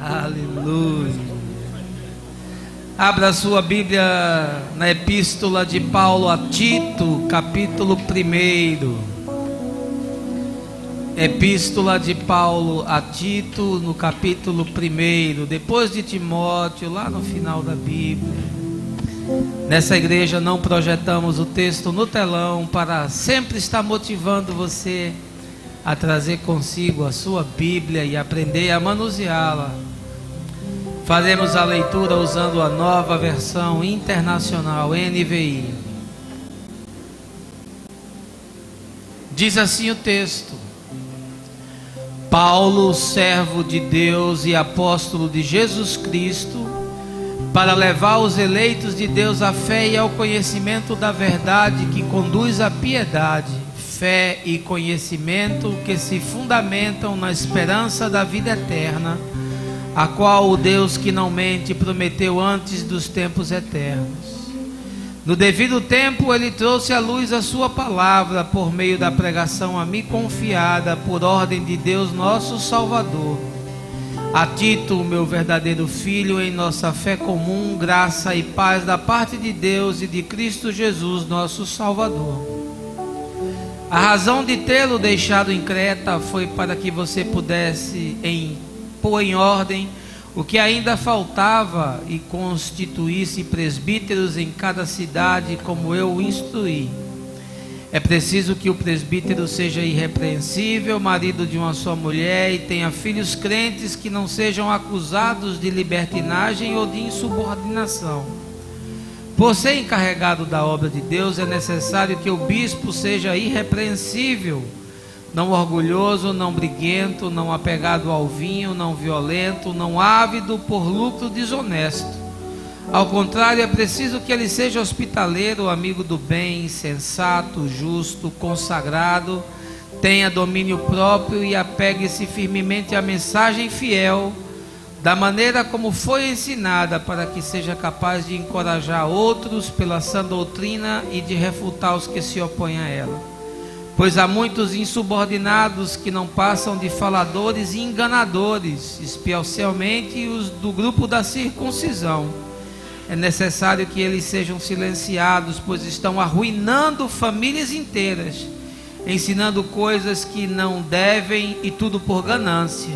Aleluia. Abra sua Bíblia na Epístola de Paulo a Tito, capítulo 1. Epístola de Paulo a Tito, no capítulo 1, depois de Timóteo, lá no final da Bíblia. Nessa igreja não projetamos o texto no telão para sempre estar motivando você a trazer consigo a sua Bíblia e aprender a manuseá-la. Faremos a leitura usando a nova versão internacional, NVI. Diz assim o texto: Paulo, servo de Deus e apóstolo de Jesus Cristo, para levar os eleitos de Deus à fé e ao conhecimento da verdade que conduz à piedade, fé e conhecimento que se fundamentam na esperança da vida eterna, a qual o Deus que não mente prometeu antes dos tempos eternos. No devido tempo ele trouxe à luz a sua palavra por meio da pregação a mim confiada por ordem de Deus nosso Salvador. A Tito, meu verdadeiro filho, em nossa fé comum, graça e paz da parte de Deus e de Cristo Jesus nosso Salvador. A razão de tê-lo deixado em Creta foi para que você pudesse pôr em ordem o que ainda faltava e constituísse presbíteros em cada cidade, como eu o instruí. É preciso que o presbítero seja irrepreensível, marido de uma só mulher, e tenha filhos crentes que não sejam acusados de libertinagem ou de insubordinação. Por ser encarregado da obra de Deus, é necessário que o bispo seja irrepreensível, não orgulhoso, não briguento, não apegado ao vinho, não violento, não ávido por lucro desonesto. Ao contrário, é preciso que ele seja hospitaleiro, amigo do bem, sensato, justo, consagrado, tenha domínio próprio e apegue-se firmemente à mensagem fiel, da maneira como foi ensinada, para que seja capaz de encorajar outros pela sã doutrina e de refutar os que se opõem a ela. Pois há muitos insubordinados que não passam de faladores e enganadores, especialmente os do grupo da circuncisão. É necessário que eles sejam silenciados, pois estão arruinando famílias inteiras, ensinando coisas que não devem, e tudo por ganância.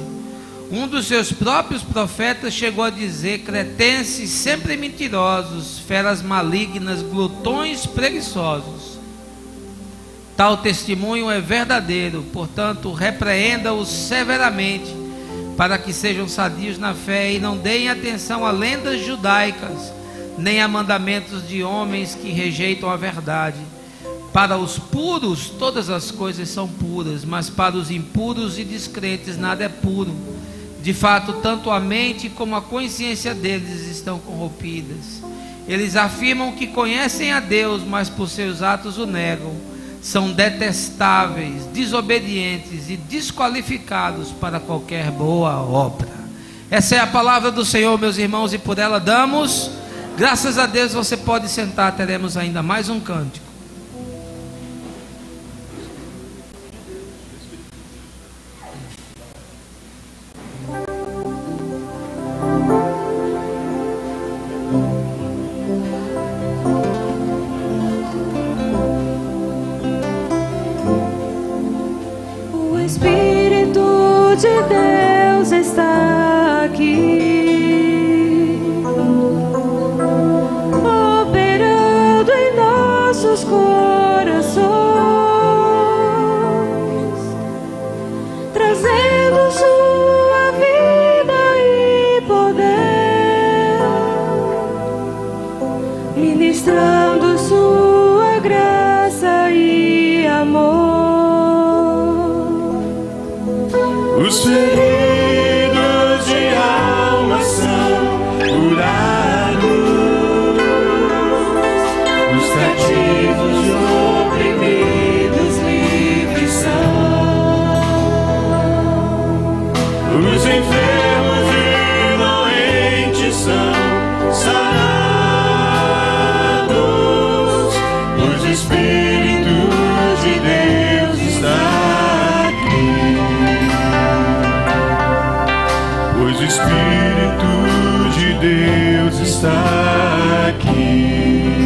Um dos seus próprios profetas chegou a dizer: cretenses sempre mentirosos, feras malignas, glutões preguiçosos. Tal testemunho é verdadeiro, portanto repreenda-os severamente, para que sejam sadios na fé e não deem atenção a lendas judaicas, nem a mandamentos de homens que rejeitam a verdade. Para os puros todas as coisas são puras, mas para os impuros e descrentes nada é puro. De fato, tanto a mente como a consciência deles estão corrompidas. Eles afirmam que conhecem a Deus, mas por seus atos o negam. São detestáveis, desobedientes e desqualificados para qualquer boa obra. Essa é a palavra do Senhor, meus irmãos, e por ela damos graças a Deus. Você pode sentar, teremos ainda mais um cântico. De Deus está aqui, operando em nossos corações, trazendo sua vida e poder, ministrando sua graça e amor. Os feridos de alma são curados, os cativos e oprimidos livres são, os enfermos e doentes são sarados, os Espíritos de Deus está aqui. Pois pois o Espírito de Deus está aqui.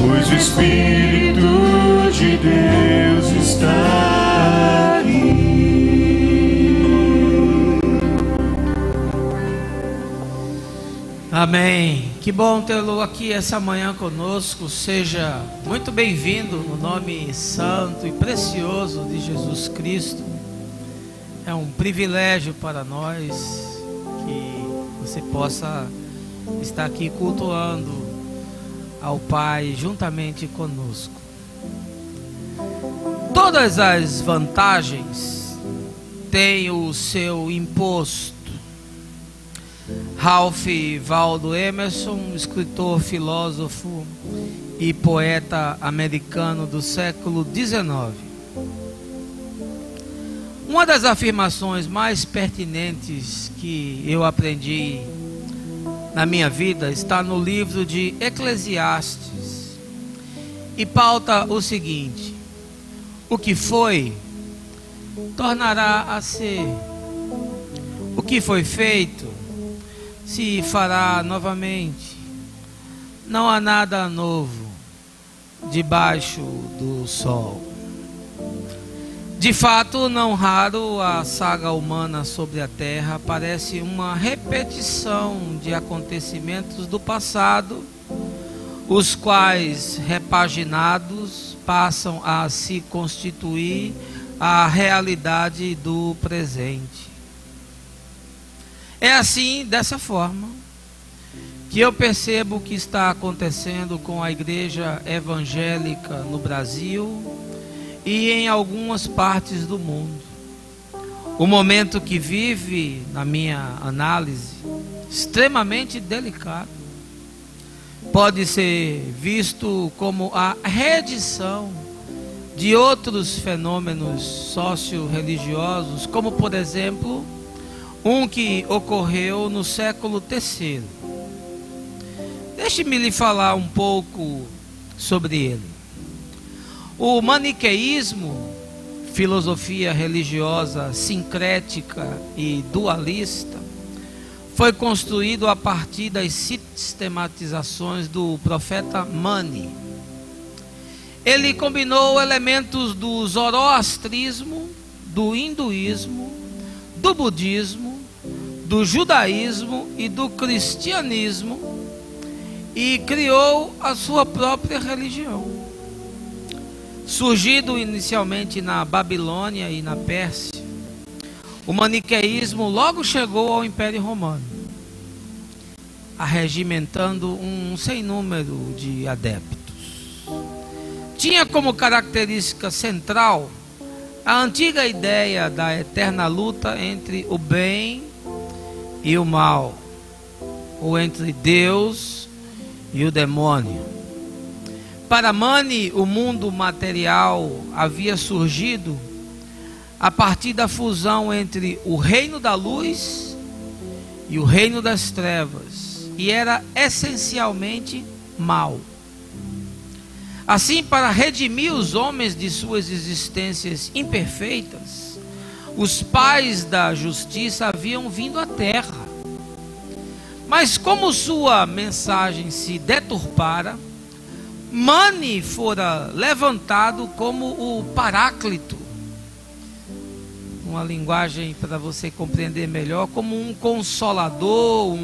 Pois o Espírito de Deus está aqui. Amém. Que bom tê-lo aqui essa manhã conosco. Seja muito bem-vindo no nome santo e precioso de Jesus Cristo. É um privilégio para nós que você possa estar aqui cultuando ao Pai juntamente conosco. Todas as vantagens têm o seu imposto. Ralph Waldo Emerson, escritor, filósofo e poeta americano do século XIX. Uma das afirmações mais pertinentes que eu aprendi na minha vida está no livro de Eclesiastes e pauta o seguinte: o que foi, tornará a ser. O que foi feito, se fará novamente. Não há nada novo debaixo do sol. De fato, não raro, a saga humana sobre a Terra parece uma repetição de acontecimentos do passado, os quais, repaginados, passam a se constituir a realidade do presente. É assim, dessa forma, que eu percebo o que está acontecendo com a igreja evangélica no Brasil e em algumas partes do mundo. O momento que vive, na minha análise, extremamente delicado, pode ser visto como a reedição de outros fenômenos socio-religiosos, como, por exemplo, um que ocorreu no século III. Deixe-me lhe falar um pouco sobre ele. O maniqueísmo, filosofia religiosa sincrética e dualista, foi construído a partir das sistematizações do profeta Mani. Ele combinou elementos do zoroastrismo, do hinduísmo, do budismo, do judaísmo e do cristianismo e criou a sua própria religião. Surgido inicialmente na Babilônia e na Pérsia, o maniqueísmo logo chegou ao Império Romano, arregimentando um sem número de adeptos. Tinha como característica central a antiga ideia da eterna luta entre o bem e o mal, ou entre Deus e o demônio. Para Mani, o mundo material havia surgido a partir da fusão entre o reino da luz e o reino das trevas, e era essencialmente mal. Assim, para redimir os homens de suas existências imperfeitas, os pais da justiça haviam vindo à terra. Mas como sua mensagem se deturpara, Mani fora levantado como o Paráclito, uma linguagem para você compreender melhor, como um consolador,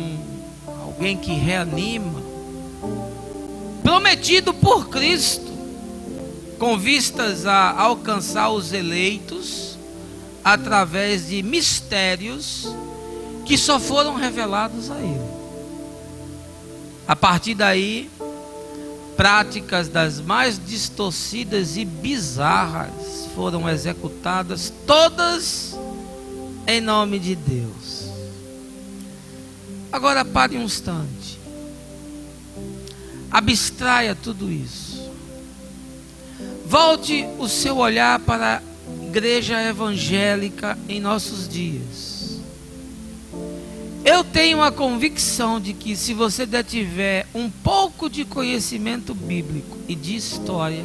alguém que reanima, prometido por Cristo, com vistas a alcançar os eleitos através de mistérios que só foram revelados a ele. A partir daí, práticas das mais distorcidas e bizarras foram executadas, todas em nome de Deus. Agora pare um instante. Abstraia tudo isso. Volte o seu olhar para a igreja evangélica em nossos dias. Eu tenho a convicção de que, se você detiver um pouco de conhecimento bíblico e de história,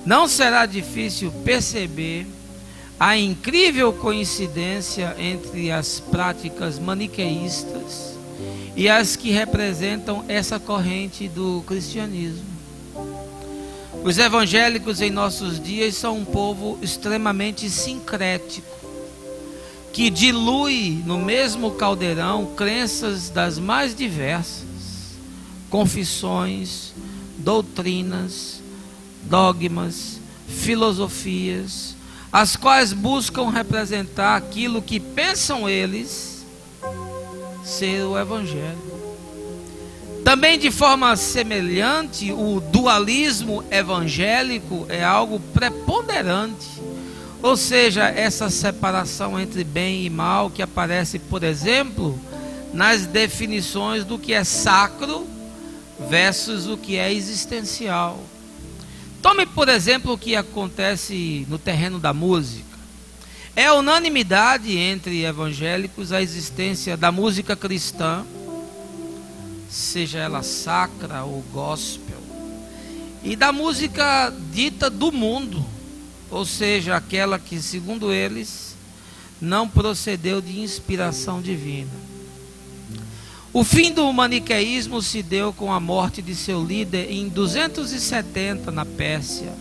não será difícil perceber a incrível coincidência entre as práticas maniqueístas e as que representam essa corrente do cristianismo. Os evangélicos em nossos dias são um povo extremamente sincrético, que dilui no mesmo caldeirão crenças das mais diversas, confissões, doutrinas, dogmas, filosofias, as quais buscam representar aquilo que pensam eles ser o evangelho. Também de forma semelhante, o dualismo evangélico é algo preponderante, ou seja, essa separação entre bem e mal que aparece, por exemplo, nas definições do que é sacro versus o que é existencial. Tome, por exemplo, o que acontece no terreno da música. É unanimidade entre evangélicos a existência da música cristã, seja ela sacra ou gospel, e da música dita do mundo, ou seja, aquela que, segundo eles, não procedeu de inspiração divina. O fim do maniqueísmo se deu com a morte de seu líder em 270 na Pérsia,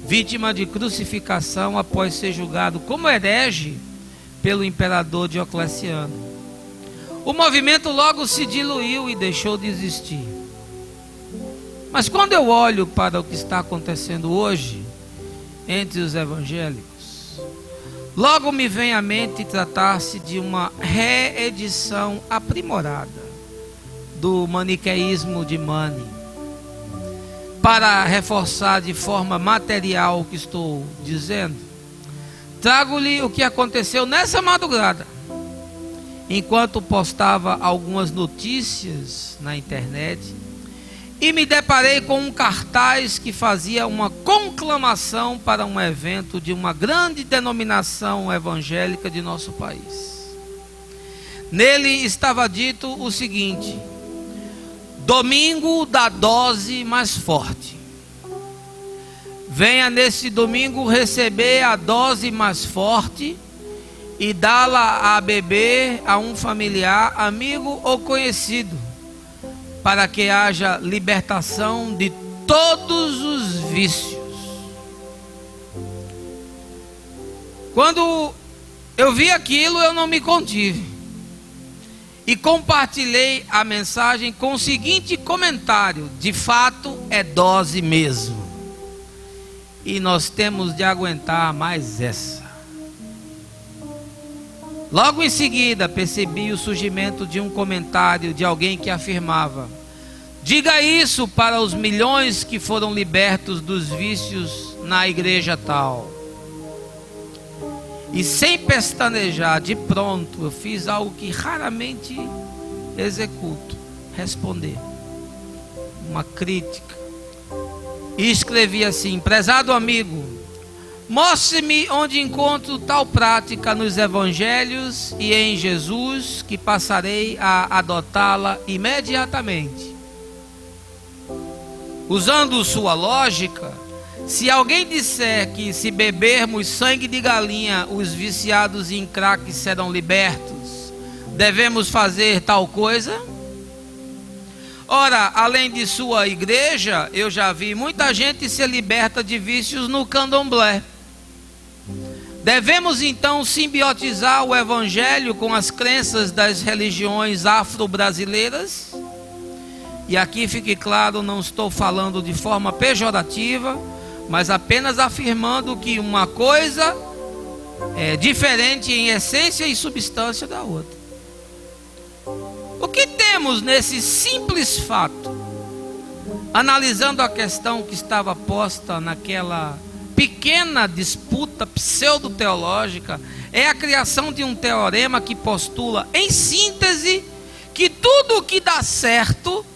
vítima de crucificação após ser julgado como herege pelo imperador Diocleciano. O movimento logo se diluiu e deixou de existir. Mas quando eu olho para o que está acontecendo hoje entre os evangélicos, logo me vem à mente tratar-se de uma reedição aprimorada do maniqueísmo de Mani. Para reforçar de forma material o que estou dizendo, trago-lhe o que aconteceu nessa madrugada, enquanto postava algumas notícias na internet, e me deparei com um cartaz que fazia uma conclamação para um evento de uma grande denominação evangélica de nosso país. Nele estava dito o seguinte: domingo da dose mais forte. Venha nesse domingo receber a dose mais forte e dá-la a beber a um familiar, amigo ou conhecido, para que haja libertação de todos os vícios. Quando eu vi aquilo, eu não me contive e compartilhei a mensagem com o seguinte comentário: de fato é dose mesmo, e nós temos de aguentar mais essa. Logo em seguida percebi o surgimento de um comentário de alguém que afirmava: diga isso para os milhões que foram libertos dos vícios na igreja tal. E sem pestanejar, de pronto, eu fiz algo que raramente executo: responder uma crítica. E escrevi assim: prezado amigo, mostre-me onde encontro tal prática nos evangelhos e em Jesus, que passarei a adotá-la imediatamente. Usando sua lógica, se alguém disser que se bebermos sangue de galinha, os viciados em crack serão libertos, devemos fazer tal coisa? Ora, além de sua igreja, eu já vi muita gente ser liberta de vícios no candomblé. Devemos então simbiotizar o evangelho com as crenças das religiões afro-brasileiras? E aqui fique claro, não estou falando de forma pejorativa, mas apenas afirmando que uma coisa é diferente em essência e substância da outra. O que temos nesse simples fato? Analisando a questão que estava posta naquela pequena disputa pseudo-teológica, é a criação de um teorema que postula, em síntese, que tudo o que dá certo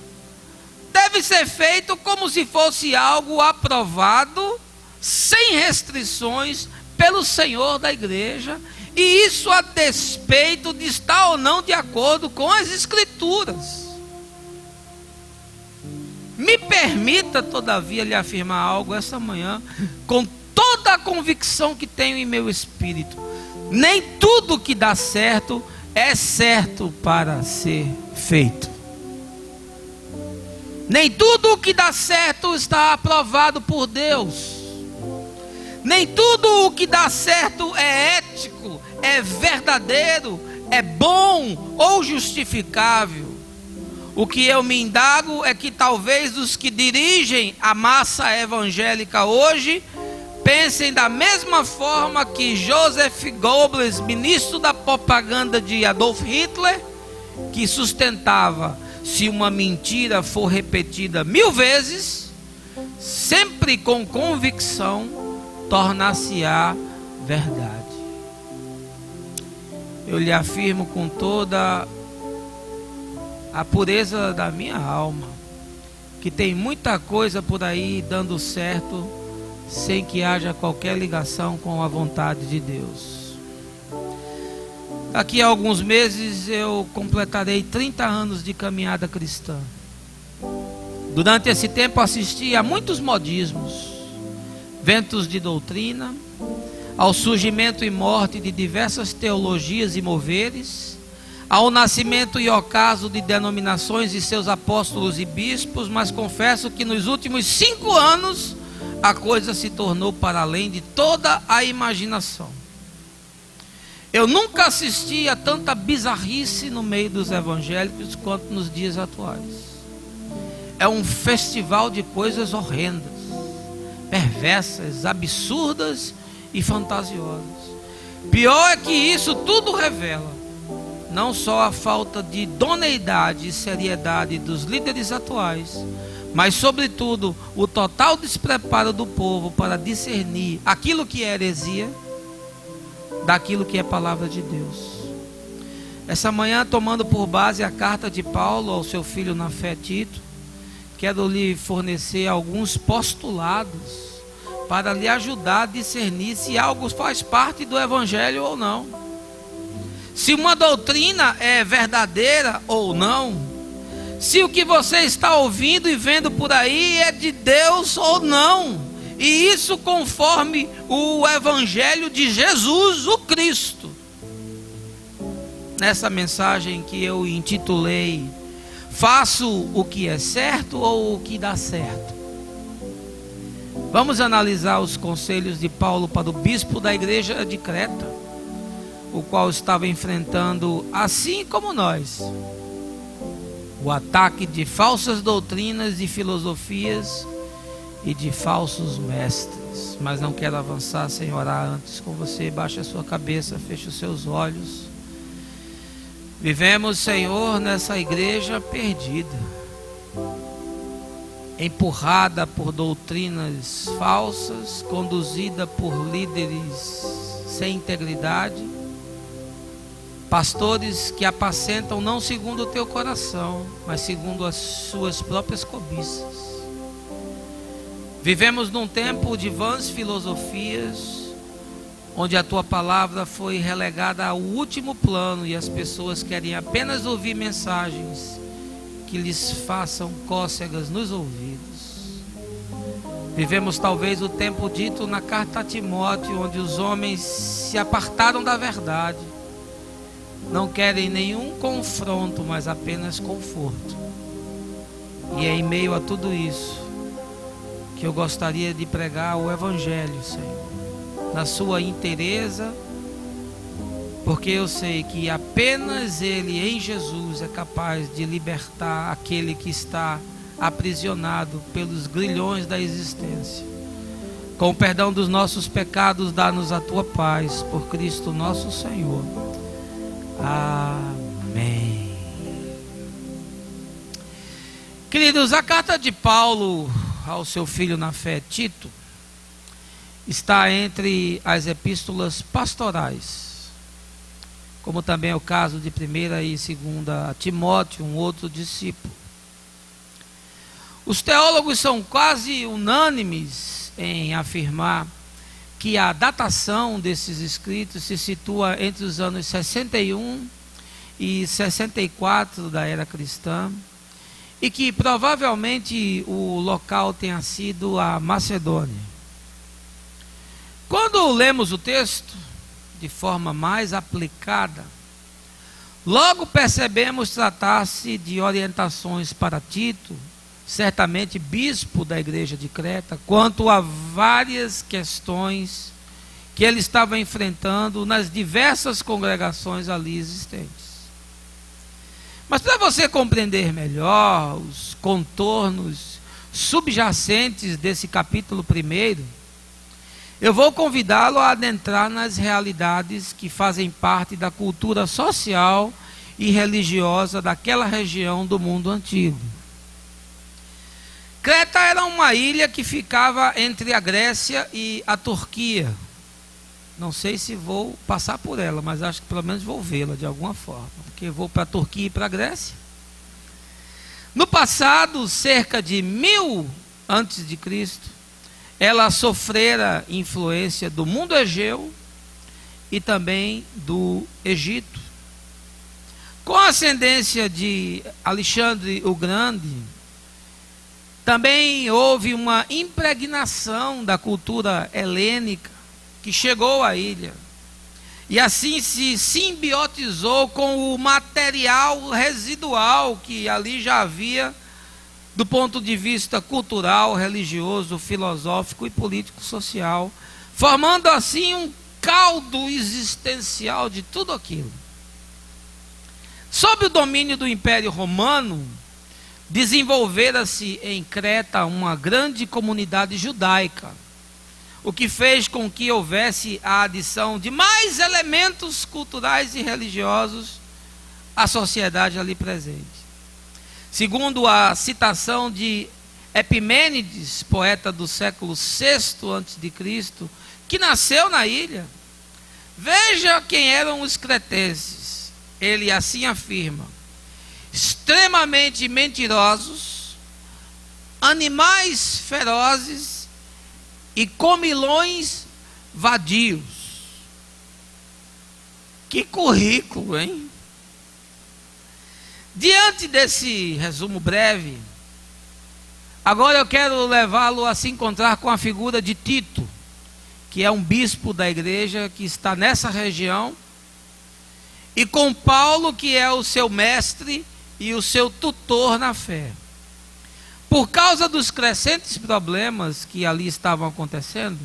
deve ser feito como se fosse algo aprovado, sem restrições, pelo Senhor da igreja, e isso a despeito de estar ou não de acordo com as Escrituras. Me permita, todavia, lhe afirmar algo essa manhã, com toda a convicção que tenho em meu espírito. Nem tudo que dá certo é certo para ser feito. Nem tudo o que dá certo está aprovado por Deus. Nem tudo o que dá certo é ético, é verdadeiro, é bom ou justificável. O que eu me indago é que talvez os que dirigem a massa evangélica hoje pensem da mesma forma que Joseph Goebbels, ministro da propaganda de Adolf Hitler, que sustentava: se uma mentira for repetida 1000 vezes, sempre com convicção, tornar-se-á verdade. Eu lhe afirmo com toda a pureza da minha alma, que tem muita coisa por aí dando certo, sem que haja qualquer ligação com a vontade de Deus. Daqui a alguns meses eu completarei 30 anos de caminhada cristã. Durante esse tempo assisti a muitos modismos, ventos de doutrina, ao surgimento e morte de diversas teologias e moveres, ao nascimento e ocaso de denominações e seus apóstolos e bispos, mas confesso que nos últimos 5 anos a coisa se tornou para além de toda a imaginação. Eu nunca assisti a tanta bizarrice no meio dos evangélicos quanto nos dias atuais. É um festival de coisas horrendas, perversas, absurdas e fantasiosas. Pior é que isso tudo revela não só a falta de idoneidade e seriedade dos líderes atuais, mas sobretudo o total despreparo do povo para discernir aquilo que é heresia daquilo que é palavra de Deus. Essa manhã, tomando por base a carta de Paulo ao seu filho na fé Tito, quero lhe fornecer alguns postulados para lhe ajudar a discernir se algo faz parte do evangelho ou não, se uma doutrina é verdadeira ou não, se o que você está ouvindo e vendo por aí é de Deus ou não, e isso conforme o evangelho de Jesus, o Cristo. Nessa mensagem que eu intitulei "Faço o que é certo ou o que dá certo?", vamos analisar os conselhos de Paulo para o bispo da igreja de Creta, o qual estava enfrentando, assim como nós, o ataque de falsas doutrinas e filosofias e de falsos mestres. Mas não quero avançar sem orar antes com você. Baixe a sua cabeça, feche os seus olhos. Vivemos, Senhor, nessa igreja perdida, empurrada por doutrinas falsas, conduzida por líderes sem integridade, pastores que apacentam não segundo o teu coração, mas segundo as suas próprias cobiças. Vivemos num tempo de vãs filosofias, onde a tua palavra foi relegada ao último plano e as pessoas querem apenas ouvir mensagens que lhes façam cócegas nos ouvidos. Vivemos talvez o tempo dito na carta a Timóteo, onde os homens se apartaram da verdade, não querem nenhum confronto, mas apenas conforto. E é em meio a tudo isso que eu gostaria de pregar o evangelho, Senhor, na sua inteireza, porque eu sei que apenas Ele, em Jesus, é capaz de libertar aquele que está aprisionado pelos grilhões da existência. Com o perdão dos nossos pecados, dá-nos a tua paz, por Cristo nosso Senhor. Amém. Queridos, a carta de Paulo ao seu filho na fé Tito está entre as epístolas pastorais, como também é o caso de 1ª e 2ª Timóteo, um outro discípulo. Os teólogos são quase unânimes em afirmar que a datação desses escritos se situa entre os anos 61 e 64 da era cristã, e que provavelmente o local tenha sido a Macedônia. Quando lemos o texto de forma mais aplicada, logo percebemos tratar-se de orientações para Tito, certamente bispo da igreja de Creta, quanto a várias questões que ele estava enfrentando nas diversas congregações ali existentes. Mas para você compreender melhor os contornos subjacentes desse capítulo 1, eu vou convidá-lo a adentrar nas realidades que fazem parte da cultura social e religiosa daquela região do mundo antigo. Creta era uma ilha que ficava entre a Grécia e a Turquia. Não sei se vou passar por ela, mas acho que pelo menos vou vê-la de alguma forma, porque vou para a Turquia e para a Grécia. No passado, cerca de 1000 antes de Cristo, ela sofrera influência do mundo egeu e também do Egito. Com a ascendência de Alexandre o Grande, também houve uma impregnação da cultura helênica que chegou à ilha, e assim se simbiotizou com o material residual que ali já havia, do ponto de vista cultural, religioso, filosófico e político-social, formando assim um caldo existencial de tudo aquilo. Sob o domínio do Império Romano, desenvolvera-se em Creta uma grande comunidade judaica, o que fez com que houvesse a adição de mais elementos culturais e religiosos à sociedade ali presente. Segundo a citação de Epimênides, poeta do século VI a.C., que nasceu na ilha, veja quem eram os cretenses. Ele assim afirma: extremamente mentirosos, animais ferozes e comilões vadios. Que currículo, hein? Diante desse resumo breve, agora eu quero levá-lo a se encontrar com a figura de Tito, que é um bispo da igreja que está nessa região, e com Paulo, que é o seu mestre e o seu tutor na fé. Por causa dos crescentes problemas que ali estavam acontecendo,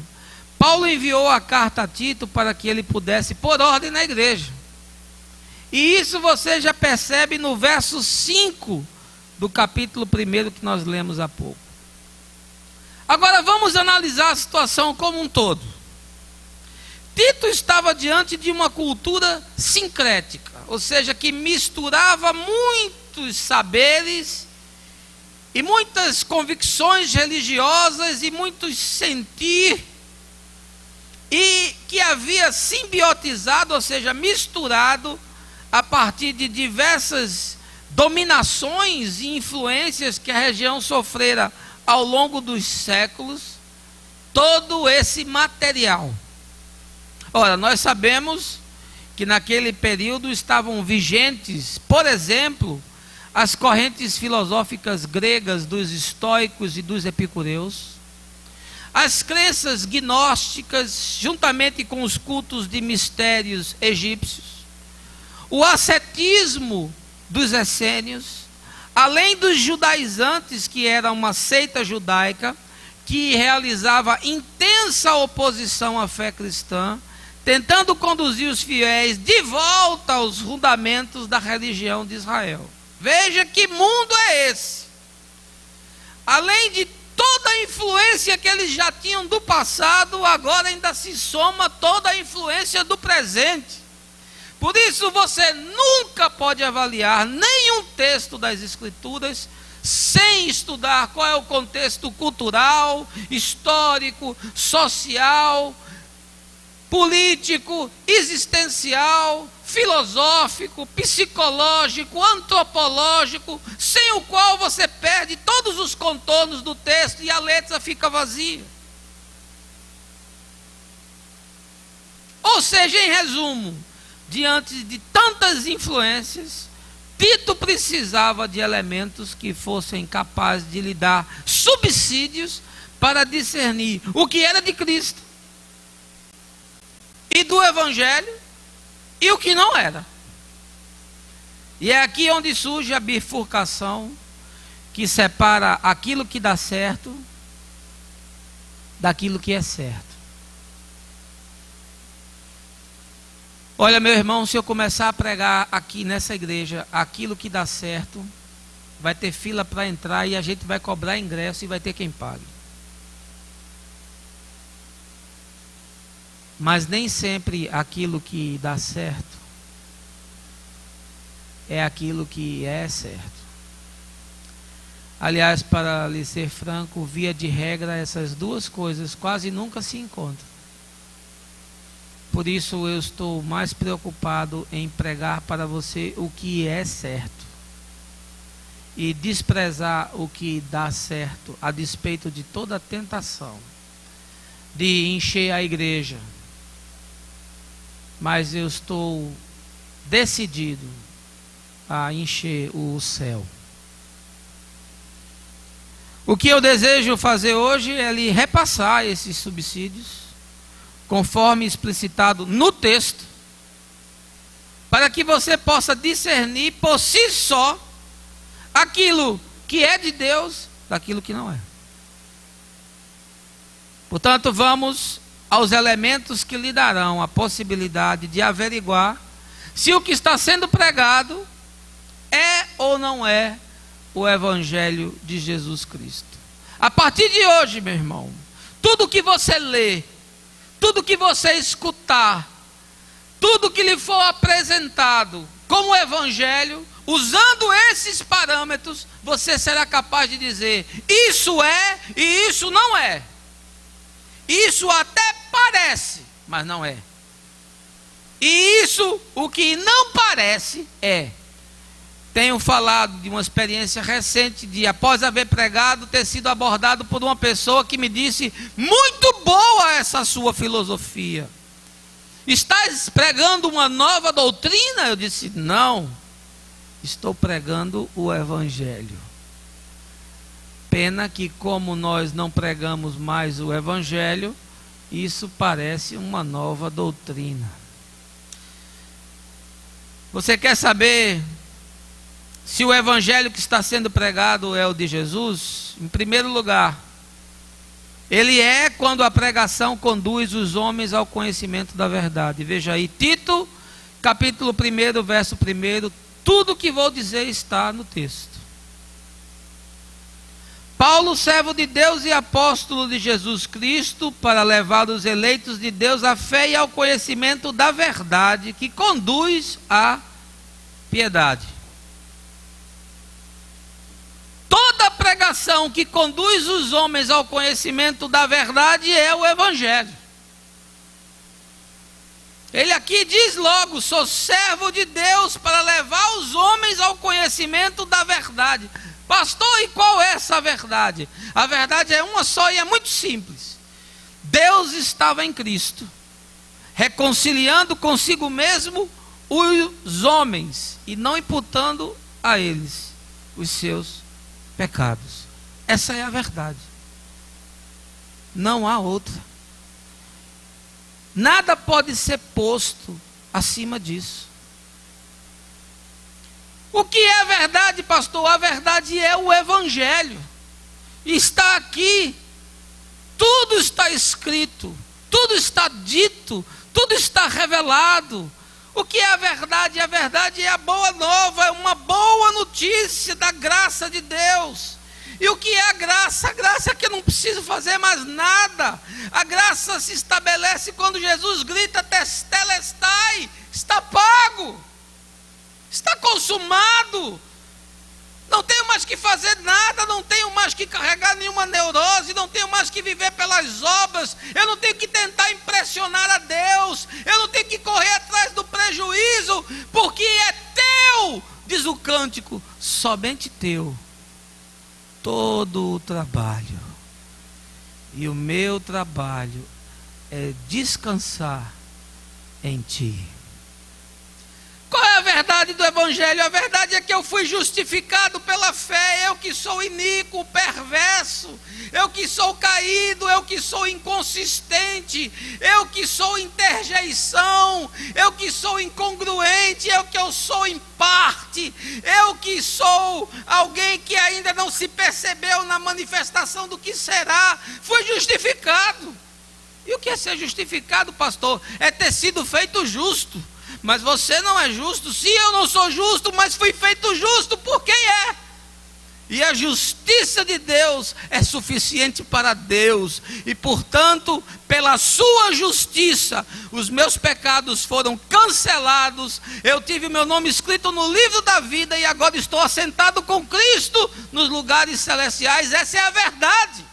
Paulo enviou a carta a Tito para que ele pudesse pôr ordem na igreja. E isso você já percebe no verso 5 do capítulo 1 que nós lemos há pouco. Agora vamos analisar a situação como um todo. Tito estava diante de uma cultura sincrética, ou seja, que misturava muitos saberes e muitas convicções religiosas e muitos sentir, e que havia simbiotizado, ou seja, misturado a partir de diversas dominações e influências que a região sofrera ao longo dos séculos, todo esse material. Ora, nós sabemos que naquele período estavam vigentes, por exemplo, as correntes filosóficas gregas dos estoicos e dos epicureus, as crenças gnósticas, juntamente com os cultos de mistérios egípcios, o ascetismo dos essênios, além dos judaizantes, que era uma seita judaica que realizava intensa oposição à fé cristã, tentando conduzir os fiéis de volta aos fundamentos da religião de Israel. Veja que mundo é esse. Além de toda a influência que eles já tinham do passado, agora ainda se soma toda a influência do presente. Por isso você nunca pode avaliar nenhum texto das Escrituras sem estudar qual é o contexto cultural, histórico, social, político, existencial, filosófico, psicológico, antropológico, sem o qual você perde todos os contornos do texto e a letra fica vazia. Ou seja, em resumo, diante de tantas influências, Tito precisava de elementos que fossem capazes de lhe dar subsídios para discernir o que era de Cristo do evangelho e o que não era. E é aqui onde surge a bifurcação que separa aquilo que dá certo daquilo que é certo. Olha, meu irmão, se eu começar a pregar aqui nessa igreja aquilo que dá certo, vai ter fila para entrar e a gente vai cobrar ingresso e vai ter quem pague. Mas nem sempre aquilo que dá certo é aquilo que é certo. Aliás, para lhe ser franco, via de regra, essas duas coisas quase nunca se encontram. Por isso eu estou mais preocupado em pregar para você o que é certo e desprezar o que dá certo, a despeito de toda a tentação de encher a igreja. Mas eu estou decidido a encher o céu. O que eu desejo fazer hoje é lhe repassar esses subsídios, conforme explicitado no texto, para que você possa discernir por si só aquilo que é de Deus daquilo que não é. Portanto, vamos aos elementos que lhe darão a possibilidade de averiguar se o que está sendo pregado é ou não é o Evangelho de Jesus Cristo. A partir de hoje, meu irmão, tudo que você lê, tudo que você escutar, tudo que lhe for apresentado como Evangelho, usando esses parâmetros, você será capaz de dizer: isso é e isso não é. Isso até parece, mas não é. E isso, o que não parece, é. Tenho falado de uma experiência recente de, após haver pregado, ter sido abordado por uma pessoa que me disse: muito boa essa sua filosofia. Estás pregando uma nova doutrina? Eu disse: não, estou pregando o Evangelho. Pena que, como nós não pregamos mais o Evangelho, isso parece uma nova doutrina. Você quer saber se o Evangelho que está sendo pregado é o de Jesus? Em primeiro lugar, ele é quando a pregação conduz os homens ao conhecimento da verdade. Veja aí, Tito, capítulo 1, verso 1, tudo o que vou dizer está no texto. Paulo, servo de Deus e apóstolo de Jesus Cristo, para levar os eleitos de Deus à fé e ao conhecimento da verdade, que conduz à piedade. Toda pregação que conduz os homens ao conhecimento da verdade é o Evangelho. Ele aqui diz logo: sou servo de Deus para levar os homens ao conhecimento da verdade. Pastor, e qual é essa verdade? A verdade é uma só e é muito simples. Deus estava em Cristo, reconciliando consigo mesmo os homens e não imputando a eles os seus pecados. Essa é a verdade. Não há outra. Nada pode ser posto acima disso. O que é a verdade, pastor? A verdade é o Evangelho. Está aqui. Tudo está escrito. Tudo está dito. Tudo está revelado. O que é a verdade? A verdade é a boa nova, é uma boa notícia da graça de Deus. E o que é a graça? A graça é que eu não preciso fazer mais nada. A graça se estabelece quando Jesus grita: Tetelestai, está pago, está consumado. Não tenho mais que fazer nada, não tenho mais que carregar nenhuma neurose, não tenho mais que viver pelas obras, eu não tenho que tentar impressionar a Deus, eu não tenho que correr atrás do prejuízo, porque é teu, diz o cântico, somente teu, todo o trabalho. E o meu trabalho é descansar em ti. Qual é a verdade do Evangelho? A verdade é que eu fui justificado pela fé. Eu que sou iníquo, perverso, eu que sou caído, eu que sou inconsistente, eu que sou interjeição, eu que sou incongruente, eu que sou em parte, eu que sou alguém que ainda não se percebeu na manifestação do que será, fui justificado. E o que é ser justificado, pastor? É ter sido feito justo. Mas você não é justo. Sim, eu não sou justo, mas fui feito justo por quem é. E a justiça de Deus é suficiente para Deus. E portanto, pela sua justiça, os meus pecados foram cancelados. Eu tive o meu nome escrito no livro da vida e agora estou assentado com Cristo nos lugares celestiais. Essa é a verdade.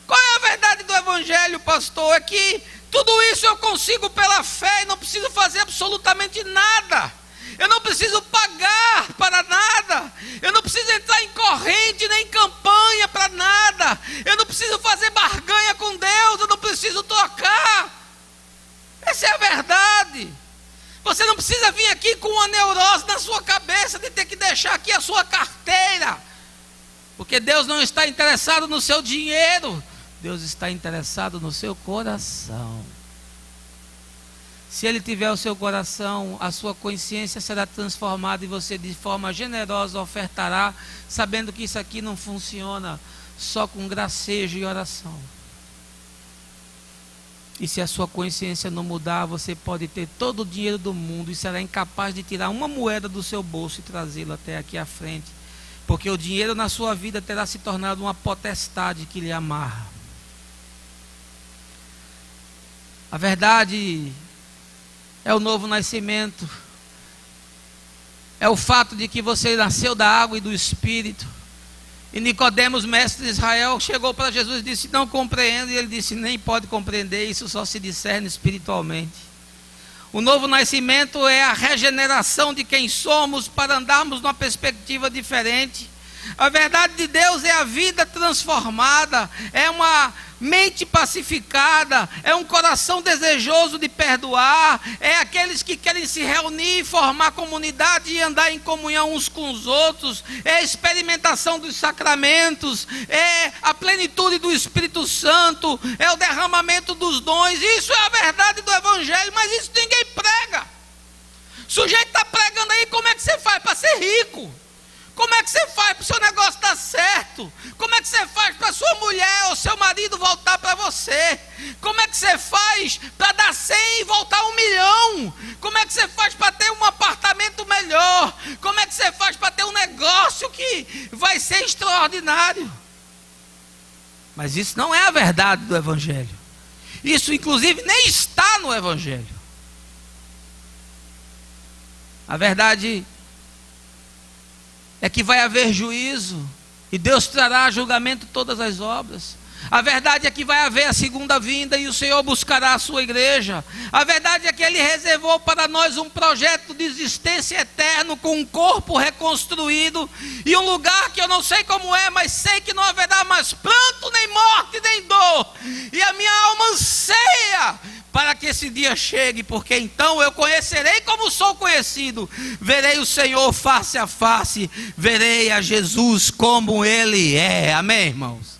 Qual é a verdade do Evangelho, pastor? É que tudo isso eu consigo pela fé e não preciso fazer absolutamente nada. Eu não preciso pagar para nada. Eu não preciso entrar em corrente nem em campanha para nada. Eu não preciso fazer barganha com Deus. Eu não preciso trocar. Essa é a verdade. Você não precisa vir aqui com uma neurose na sua cabeça de ter que deixar aqui a sua carteira. Porque Deus não está interessado no seu dinheiro. Deus está interessado no seu coração. Se Ele tiver o seu coração, a sua consciência será transformada e você de forma generosa ofertará, sabendo que isso aqui não funciona só com gracejo e oração. E se a sua consciência não mudar, você pode ter todo o dinheiro do mundo e será incapaz de tirar uma moeda do seu bolso e trazê-lo até aqui à frente. Porque o dinheiro na sua vida terá se tornado uma potestade que lhe amarra. A verdade é o novo nascimento. É o fato de que você nasceu da água e do Espírito. E Nicodemos, mestre de Israel, chegou para Jesus e disse: não compreendo. E ele disse: nem pode compreender, isso só se discerne espiritualmente. O novo nascimento é a regeneração de quem somos para andarmos numa perspectiva diferente. A verdade de Deus é a vida transformada, é uma mente pacificada, é um coração desejoso de perdoar, é aqueles que querem se reunir, formar comunidade e andar em comunhão uns com os outros, é a experimentação dos sacramentos, é a plenitude do Espírito Santo, é o derramamento dos dons. Isso é a verdade do Evangelho, mas isso ninguém prega. O sujeito está pregando aí, como é que você faz para ser rico? Como é que você faz para o seu negócio dar certo? Como é que você faz para sua mulher ou seu marido voltar para você? Como é que você faz para dar 100 e voltar 1 milhão? Como é que você faz para ter um apartamento melhor? Como é que você faz para ter um negócio que vai ser extraordinário? Mas isso não é a verdade do Evangelho. Isso inclusive nem está no Evangelho. A verdade é que vai haver juízo, e Deus trará a julgamento todas as obras. A verdade é que vai haver a segunda vinda, e o Senhor buscará a sua igreja. A verdade é que Ele reservou para nós um projeto de existência eterno, com um corpo reconstruído, e um lugar que eu não sei como é, mas sei que não haverá mais pranto, nem morte, nem dor. E a minha alma anseia para que esse dia chegue, porque então eu conhecerei como sou conhecido, verei o Senhor face a face, verei a Jesus como Ele é. Amém, irmãos?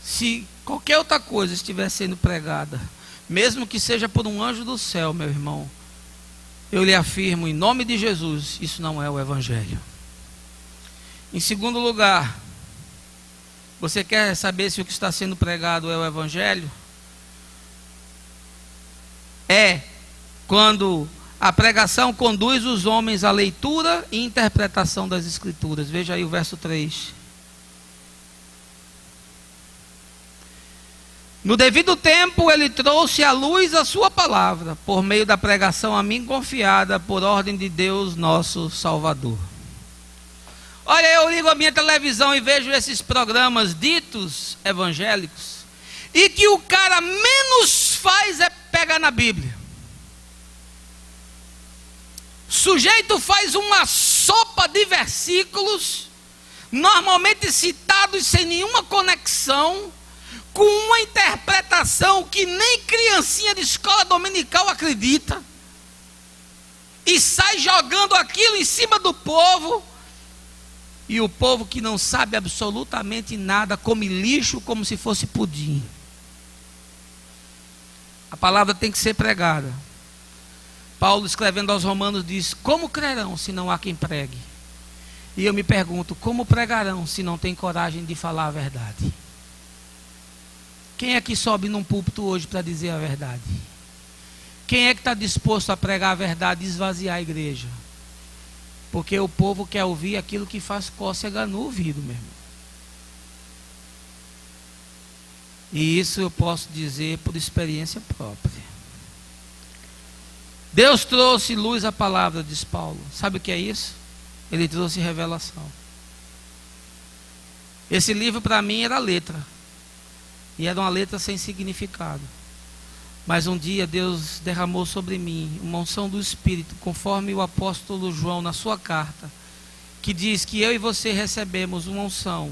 Se qualquer outra coisa estiver sendo pregada, mesmo que seja por um anjo do céu, meu irmão, eu lhe afirmo em nome de Jesus, isso não é o Evangelho. Em segundo lugar, você quer saber se o que está sendo pregado é o Evangelho? É quando a pregação conduz os homens à leitura e interpretação das Escrituras. Veja aí o verso 3. No devido tempo ele trouxe à luz a sua palavra, por meio da pregação a mim confiada, por ordem de Deus nosso Salvador. Olha, eu ligo a minha televisão e vejo esses programas ditos evangélicos, e que o cara menos faz é pegar na Bíblia. O sujeito faz uma sopa de versículos, normalmente citados sem nenhuma conexão, com uma interpretação que nem criancinha de escola dominical acredita, e sai jogando aquilo em cima do povo, e o povo que não sabe absolutamente nada come lixo como se fosse pudim. A palavra tem que ser pregada. Paulo, escrevendo aos Romanos, diz: como crerão se não há quem pregue? E eu me pergunto, como pregarão se não tem coragem de falar a verdade? Quem é que sobe num púlpito hoje para dizer a verdade? Quem é que está disposto a pregar a verdade e esvaziar a igreja? Porque o povo quer ouvir aquilo que faz cócega no ouvido, meu irmão. E isso eu posso dizer por experiência própria. Deus trouxe luz à palavra, diz Paulo. Sabe o que é isso? Ele trouxe revelação. Esse livro para mim era letra. E era uma letra sem significado. Mas um dia Deus derramou sobre mim uma unção do Espírito, conforme o apóstolo João na sua carta, que diz que eu e você recebemos uma unção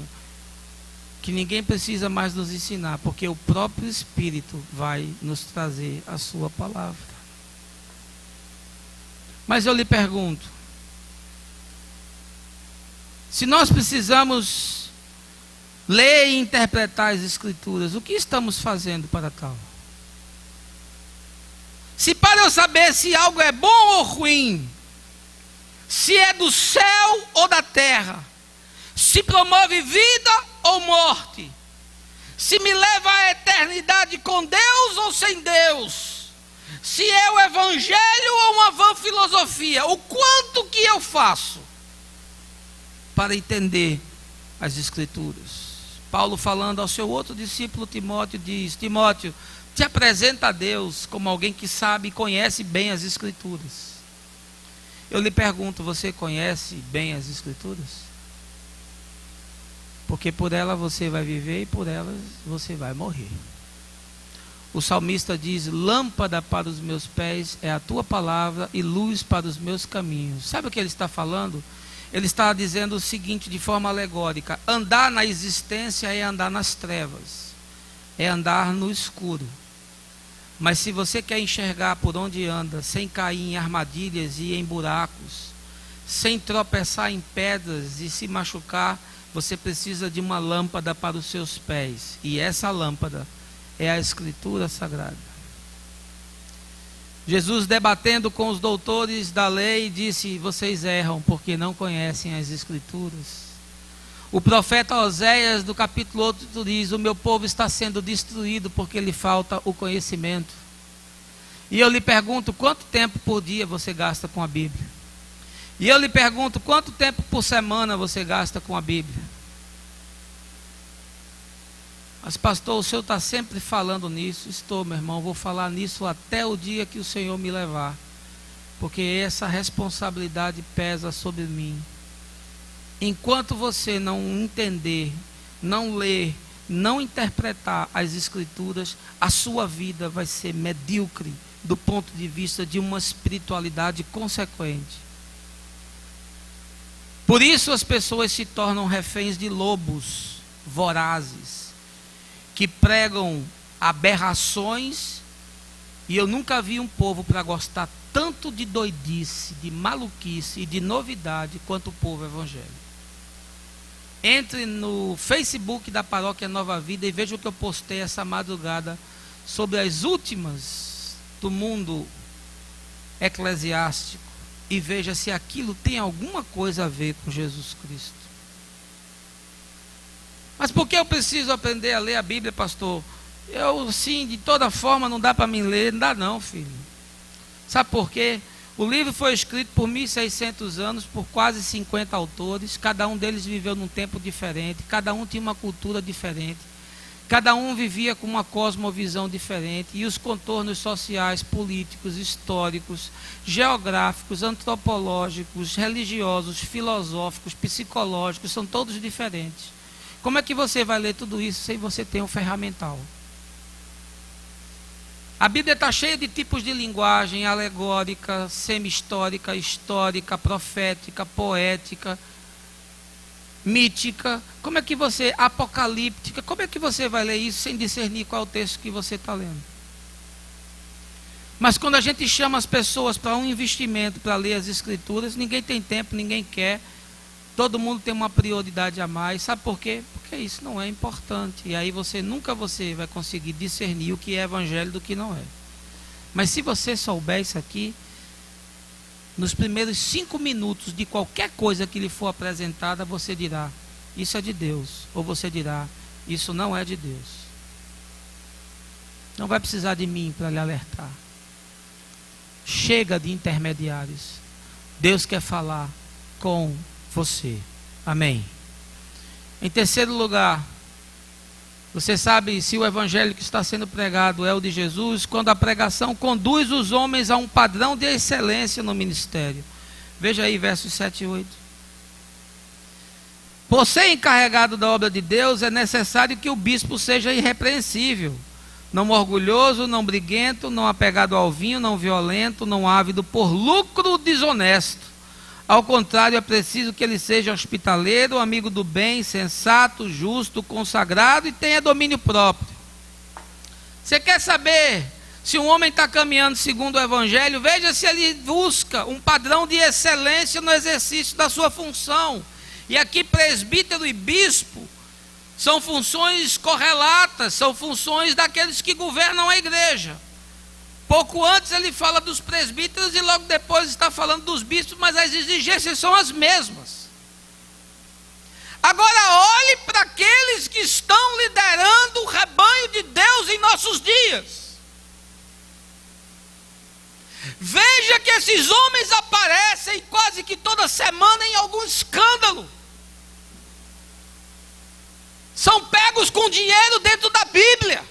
que ninguém precisa mais nos ensinar, porque o próprio Espírito vai nos trazer a sua palavra. Mas eu lhe pergunto, se nós precisamos ler e interpretar as Escrituras, o que estamos fazendo para tal? Se para eu saber se algo é bom ou ruim, se é do céu ou da terra, se promove vida ou morte, se me leva à eternidade com Deus ou sem Deus, se é o evangelho ou uma vã filosofia, o quanto que eu faço para entender as Escrituras? Paulo, falando ao seu outro discípulo Timóteo, diz: Timóteo, te apresenta a Deus como alguém que sabe e conhece bem as Escrituras. Eu lhe pergunto, você conhece bem as Escrituras? Porque por ela você vai viver e por elas você vai morrer. O salmista diz: lâmpada para os meus pés é a tua palavra e luz para os meus caminhos. Sabe o que ele está falando? Ele está dizendo o seguinte, de forma alegórica: andar na existência é andar nas trevas, é andar no escuro. Mas se você quer enxergar por onde anda, sem cair em armadilhas e em buracos, sem tropeçar em pedras e se machucar, você precisa de uma lâmpada para os seus pés. E essa lâmpada é a Escritura Sagrada. Jesus, debatendo com os doutores da lei, disse: vocês erram porque não conhecem as Escrituras. O profeta Oséias, do capítulo 8, diz: o meu povo está sendo destruído porque lhe falta o conhecimento. E eu lhe pergunto, quanto tempo por dia você gasta com a Bíblia? E eu lhe pergunto, quanto tempo por semana você gasta com a Bíblia? Mas pastor, o senhor está sempre falando nisso. Estou, meu irmão, vou falar nisso até o dia que o Senhor me levar, porque essa responsabilidade pesa sobre mim. Enquanto você não entender, não ler, não interpretar as Escrituras, a sua vida vai ser medíocre do ponto de vista de uma espiritualidade consequente. Por isso as pessoas se tornam reféns de lobos vorazes, que pregam aberrações, e eu nunca vi um povo para gostar tanto de doidice, de maluquice e de novidade quanto o povo evangélico. Entre no Facebook da Paróquia Nova Vida e veja o que eu postei essa madrugada sobre as últimas do mundo eclesiástico e veja se aquilo tem alguma coisa a ver com Jesus Cristo. Mas por que eu preciso aprender a ler a Bíblia, pastor? Eu, sim, de toda forma não dá para mim ler. Não dá não, filho. Sabe por quê? O livro foi escrito por 1.600 anos, por quase 50 autores. Cada um deles viveu num tempo diferente. Cada um tinha uma cultura diferente. Cada um vivia com uma cosmovisão diferente. E os contornos sociais, políticos, históricos, geográficos, antropológicos, religiosos, filosóficos, psicológicos, são todos diferentes. Como é que você vai ler tudo isso sem você ter um ferramental? A Bíblia está cheia de tipos de linguagem alegórica, semi-histórica, histórica, profética, poética. mítica, como é que você, apocalíptica, como é que você vai ler isso sem discernir qual é o texto que você está lendo? Mas quando a gente chama as pessoas para um investimento, para ler as escrituras, ninguém tem tempo, ninguém quer, todo mundo tem uma prioridade a mais. Sabe por quê? Porque isso não é importante, e aí nunca você vai conseguir discernir o que é evangelho do que não é. Mas se você souber isso aqui, nos primeiros 5 minutos de qualquer coisa que lhe for apresentada, você dirá, isso é de Deus, ou você dirá, isso não é de Deus. Não vai precisar de mim para lhe alertar. Chega de intermediários. Deus quer falar com você. Amém. Em terceiro lugar, você sabe se o evangelho que está sendo pregado é o de Jesus, quando a pregação conduz os homens a um padrão de excelência no ministério. Veja aí versos 7 e 8. Por ser encarregado da obra de Deus, é necessário que o bispo seja irrepreensível, não orgulhoso, não briguento, não apegado ao vinho, não violento, não ávido por lucro desonesto. Ao contrário, é preciso que ele seja hospitaleiro, amigo do bem, sensato, justo, consagrado e tenha domínio próprio. Você quer saber se um homem está caminhando segundo o evangelho? Veja se ele busca um padrão de excelência no exercício da sua função. E aqui presbítero e bispo são funções correlatas, são funções daqueles que governam a igreja. Pouco antes ele fala dos presbíteros e logo depois está falando dos bispos, mas as exigências são as mesmas. Agora olhe para aqueles que estão liderando o rebanho de Deus em nossos dias. Veja que esses homens aparecem quase que toda semana em algum escândalo. São pegos com dinheiro dentro da Bíblia.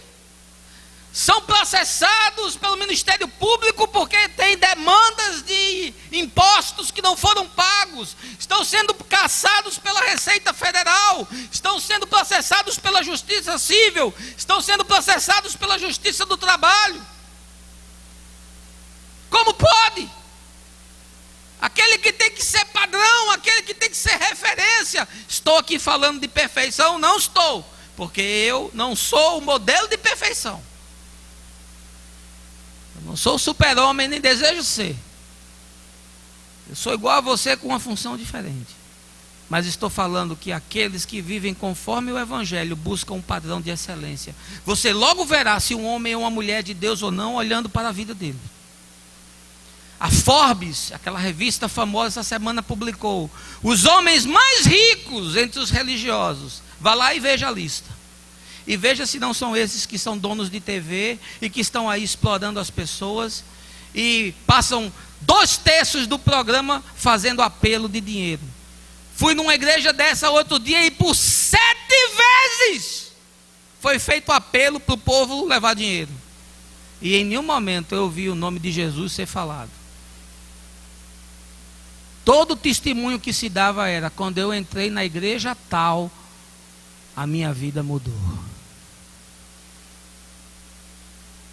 São processados pelo Ministério Público porque tem demandas de impostos que não foram pagos. Estão sendo caçados pela Receita Federal. Estão sendo processados pela Justiça Civil. Estão sendo processados pela Justiça do Trabalho. Como pode? Aquele que tem que ser padrão, aquele que tem que ser referência. Estou aqui falando de perfeição? Não estou, porque eu não sou o modelo de perfeição. Eu não sou super-homem, nem desejo ser. Eu sou igual a você com uma função diferente. Mas estou falando que aqueles que vivem conforme o evangelho buscam um padrão de excelência. Você logo verá se um homem é uma mulher de Deus ou não, olhando para a vida dele. A Forbes, aquela revista famosa, essa semana publicou os homens mais ricos entre os religiosos. Vá lá e veja a lista. E veja se não são esses que são donos de TV e que estão aí explorando as pessoas e passam 2/3 do programa fazendo apelo de dinheiro. Fui numa igreja dessa outro dia e por 7 vezes foi feito apelo para o povo levar dinheiro. E em nenhum momento eu ouvi o nome de Jesus ser falado. Todo o testemunho que se dava era: quando eu entrei na igreja tal, a minha vida mudou.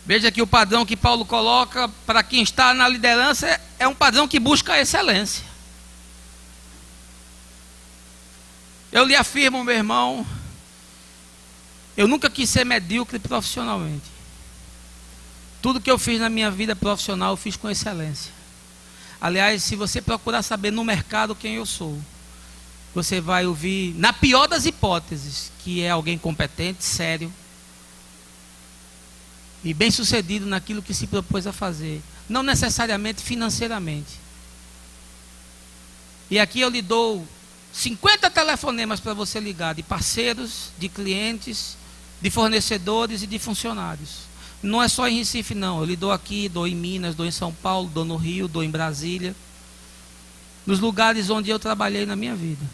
Veja que o padrão que Paulo coloca para quem está na liderança é um padrão que busca a excelência. Eu lhe afirmo, meu irmão, eu nunca quis ser medíocre profissionalmente. Tudo que eu fiz na minha vida profissional eu fiz com excelência. Aliás, se você procurar saber no mercado quem eu sou, você vai ouvir, na pior das hipóteses, que é alguém competente, sério e bem sucedido naquilo que se propôs a fazer, não necessariamente financeiramente. E aqui eu lhe dou 50 telefonemas para você ligar, de parceiros, de clientes, de fornecedores e de funcionários. Não é só em Recife não, eu lhe dou aqui, dou em Minas, dou em São Paulo, dou no Rio, dou em Brasília, nos lugares onde eu trabalhei na minha vida.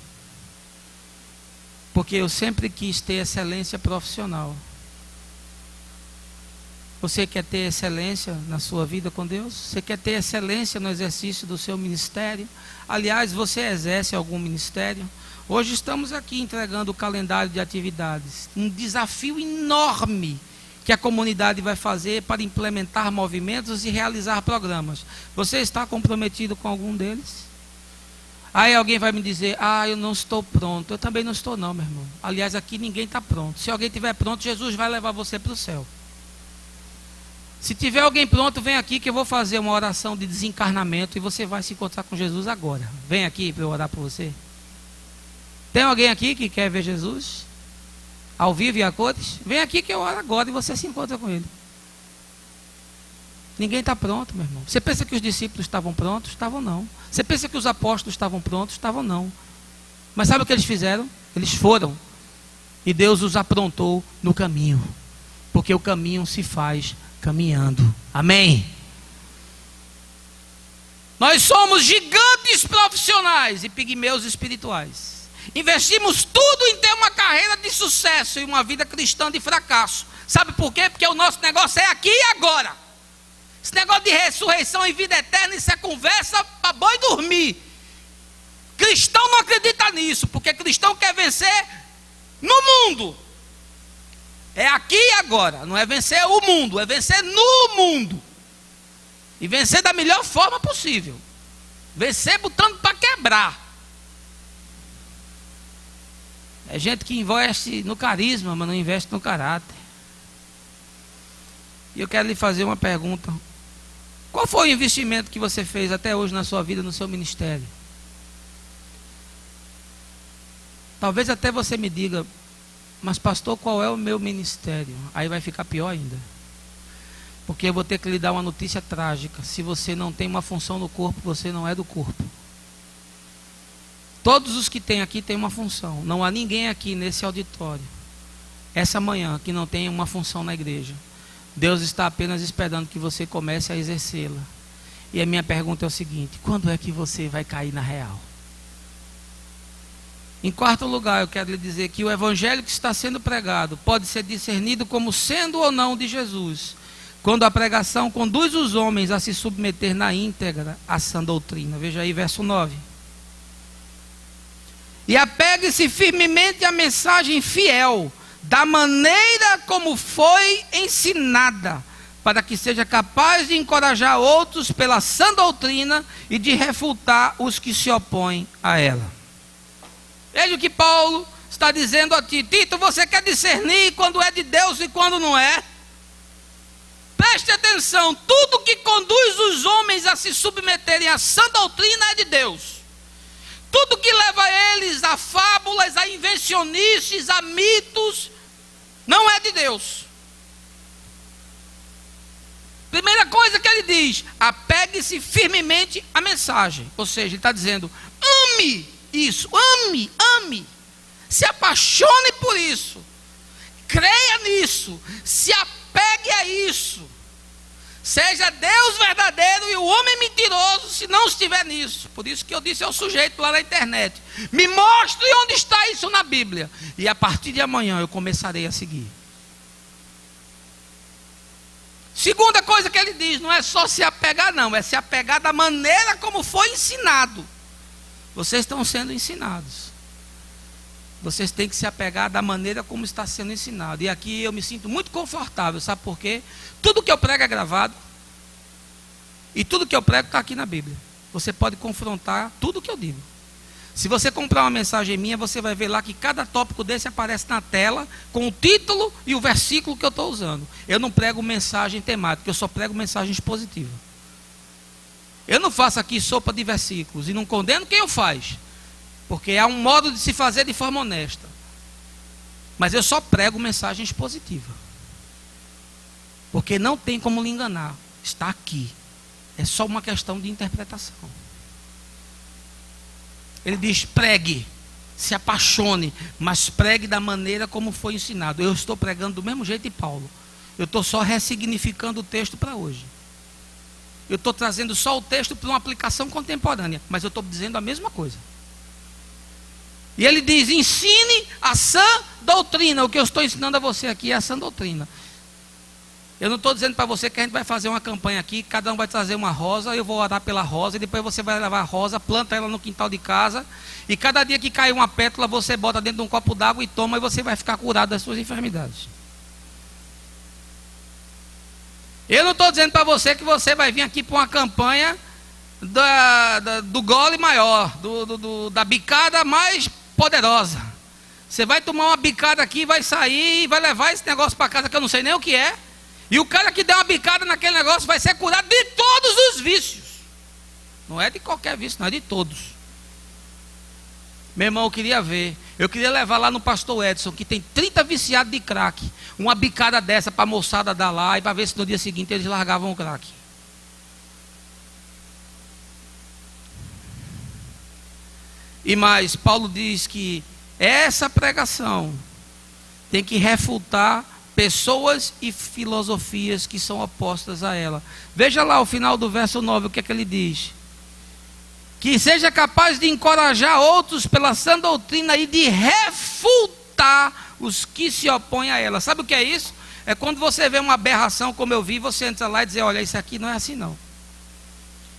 Porque eu sempre quis ter excelência profissional. Você quer ter excelência na sua vida com Deus? Você quer ter excelência no exercício do seu ministério? Aliás, você exerce algum ministério? Hoje estamos aqui entregando o calendário de atividades. Um desafio enorme que a comunidade vai fazer para implementar movimentos e realizar programas. Você está comprometido com algum deles? Aí alguém vai me dizer, eu não estou pronto. Eu também não estou não, meu irmão. Aliás, aqui ninguém está pronto. Se alguém estiver pronto, Jesus vai levar você para o céu. Se tiver alguém pronto, vem aqui que eu vou fazer uma oração de desencarnamento e você vai se encontrar com Jesus agora. Vem aqui para eu orar por você. Tem alguém aqui que quer ver Jesus? Ao vivo e a cores? Vem aqui que eu oro agora e você se encontra com Ele. Ninguém está pronto, meu irmão. Você pensa que os discípulos estavam prontos? Estavam não. Você pensa que os apóstolos estavam prontos? Estavam não. Mas sabe o que eles fizeram? Eles foram. E Deus os aprontou no caminho. Porque o caminho se faz caminhando. Amém? Nós somos gigantes profissionais e pigmeus espirituais. Investimos tudo em ter uma carreira de sucesso e uma vida cristã de fracasso. Sabe por quê? Porque o nosso negócio é aqui e agora. Esse negócio de ressurreição e vida eterna, isso é conversa para boi dormir. Cristão não acredita nisso, porque cristão quer vencer no mundo. É aqui e agora, não é vencer o mundo, é vencer no mundo. E vencer da melhor forma possível. Vencer botando para quebrar. É gente que investe no carisma, mas não investe no caráter. E eu quero lhe fazer uma pergunta. Qual foi o investimento que você fez até hoje na sua vida, no seu ministério? Talvez até você me diga, mas pastor, qual é o meu ministério? Aí vai ficar pior ainda. Porque eu vou ter que lhe dar uma notícia trágica. Se você não tem uma função no corpo, você não é do corpo. Todos os que tem aqui têm uma função. Não há ninguém aqui nesse auditório, essa manhã, que não tenha uma função na igreja. Deus está apenas esperando que você comece a exercê-la. E a minha pergunta é o seguinte: quando é que você vai cair na real? Em quarto lugar, eu quero lhe dizer que o evangelho que está sendo pregado pode ser discernido como sendo ou não de Jesus, quando a pregação conduz os homens a se submeter na íntegra à sã doutrina. Veja aí verso 9. E apegue-se firmemente à mensagem fiel, da maneira como foi ensinada, para que seja capaz de encorajar outros pela sã doutrina e de refutar os que se opõem a ela. Veja o que Paulo está dizendo a ti. Tito, você quer discernir quando é de Deus e quando não é? Preste atenção, tudo que conduz os homens a se submeterem à sã doutrina é de Deus. Tudo que leva eles a fábulas, a invencionices, a mitos, não é de Deus. Primeira coisa que ele diz: apegue-se firmemente à mensagem. Ou seja, ele está dizendo, ame isso, ame, se apaixone por isso, creia nisso, se apegue a isso. Seja Deus verdadeiro e o homem mentiroso se não estiver nisso. Por isso que eu disse ao sujeito lá na internet: me mostre onde está isso na Bíblia, e a partir de amanhã eu começarei a seguir. Segunda coisa que ele diz: não é só se apegar não, é se apegar da maneira como foi ensinado. Vocês estão sendo ensinados. Vocês têm que se apegar da maneira como está sendo ensinado. E aqui eu me sinto muito confortável, sabe por quê? Tudo que eu prego é gravado. E tudo que eu prego está aqui na Bíblia. Você pode confrontar tudo que eu digo. Se você comprar uma mensagem minha, você vai ver lá que cada tópico desse aparece na tela, com o título e o versículo que eu estou usando. Eu não prego mensagem temática, eu só prego mensagem expositiva. Eu não faço aqui sopa de versículos e não condeno quem o faz, porque há um modo de se fazer de forma honesta. Mas eu só prego mensagem expositiva, porque não tem como lhe enganar. Está aqui. É só uma questão de interpretação. Ele diz: pregue, se apaixone, mas pregue da maneira como foi ensinado. Eu estou pregando do mesmo jeito de Paulo. Eu estou só ressignificando o texto para hoje. Eu estou trazendo só o texto para uma aplicação contemporânea, mas eu estou dizendo a mesma coisa. E ele diz: ensine a sã doutrina. O que eu estou ensinando a você aqui é a sã doutrina. Eu não estou dizendo para você que a gente vai fazer uma campanha aqui, cada um vai trazer uma rosa, eu vou orar pela rosa, e depois você vai levar a rosa, planta ela no quintal de casa, e cada dia que cair uma pétala, você bota dentro de um copo d'água e toma, e você vai ficar curado das suas enfermidades. Eu não estou dizendo para você que você vai vir aqui para uma campanha do gole maior, da bicada mais poderosa. Você vai tomar uma bicada aqui, vai sair e vai levar esse negócio para casa que eu não sei nem o que é. E o cara que der uma bicada naquele negócio vai ser curado de todos os vícios. Não é de qualquer vício, não, é de todos. Meu irmão, eu queria levar lá no pastor Edson, que tem 30 viciados de crack, uma bicada dessa para a moçada dar lá, e para ver se no dia seguinte eles largavam o crack. E mais, Paulo diz que essa pregação tem que refutar pessoas e filosofias que são opostas a ela. Veja lá o final do verso 9, o que é que ele diz? Que seja capaz de encorajar outros pela sã doutrina e de refutar os que se opõem a ela. Sabe o que é isso? É quando você vê uma aberração como eu vi, você entra lá e diz, olha, isso aqui não é assim não.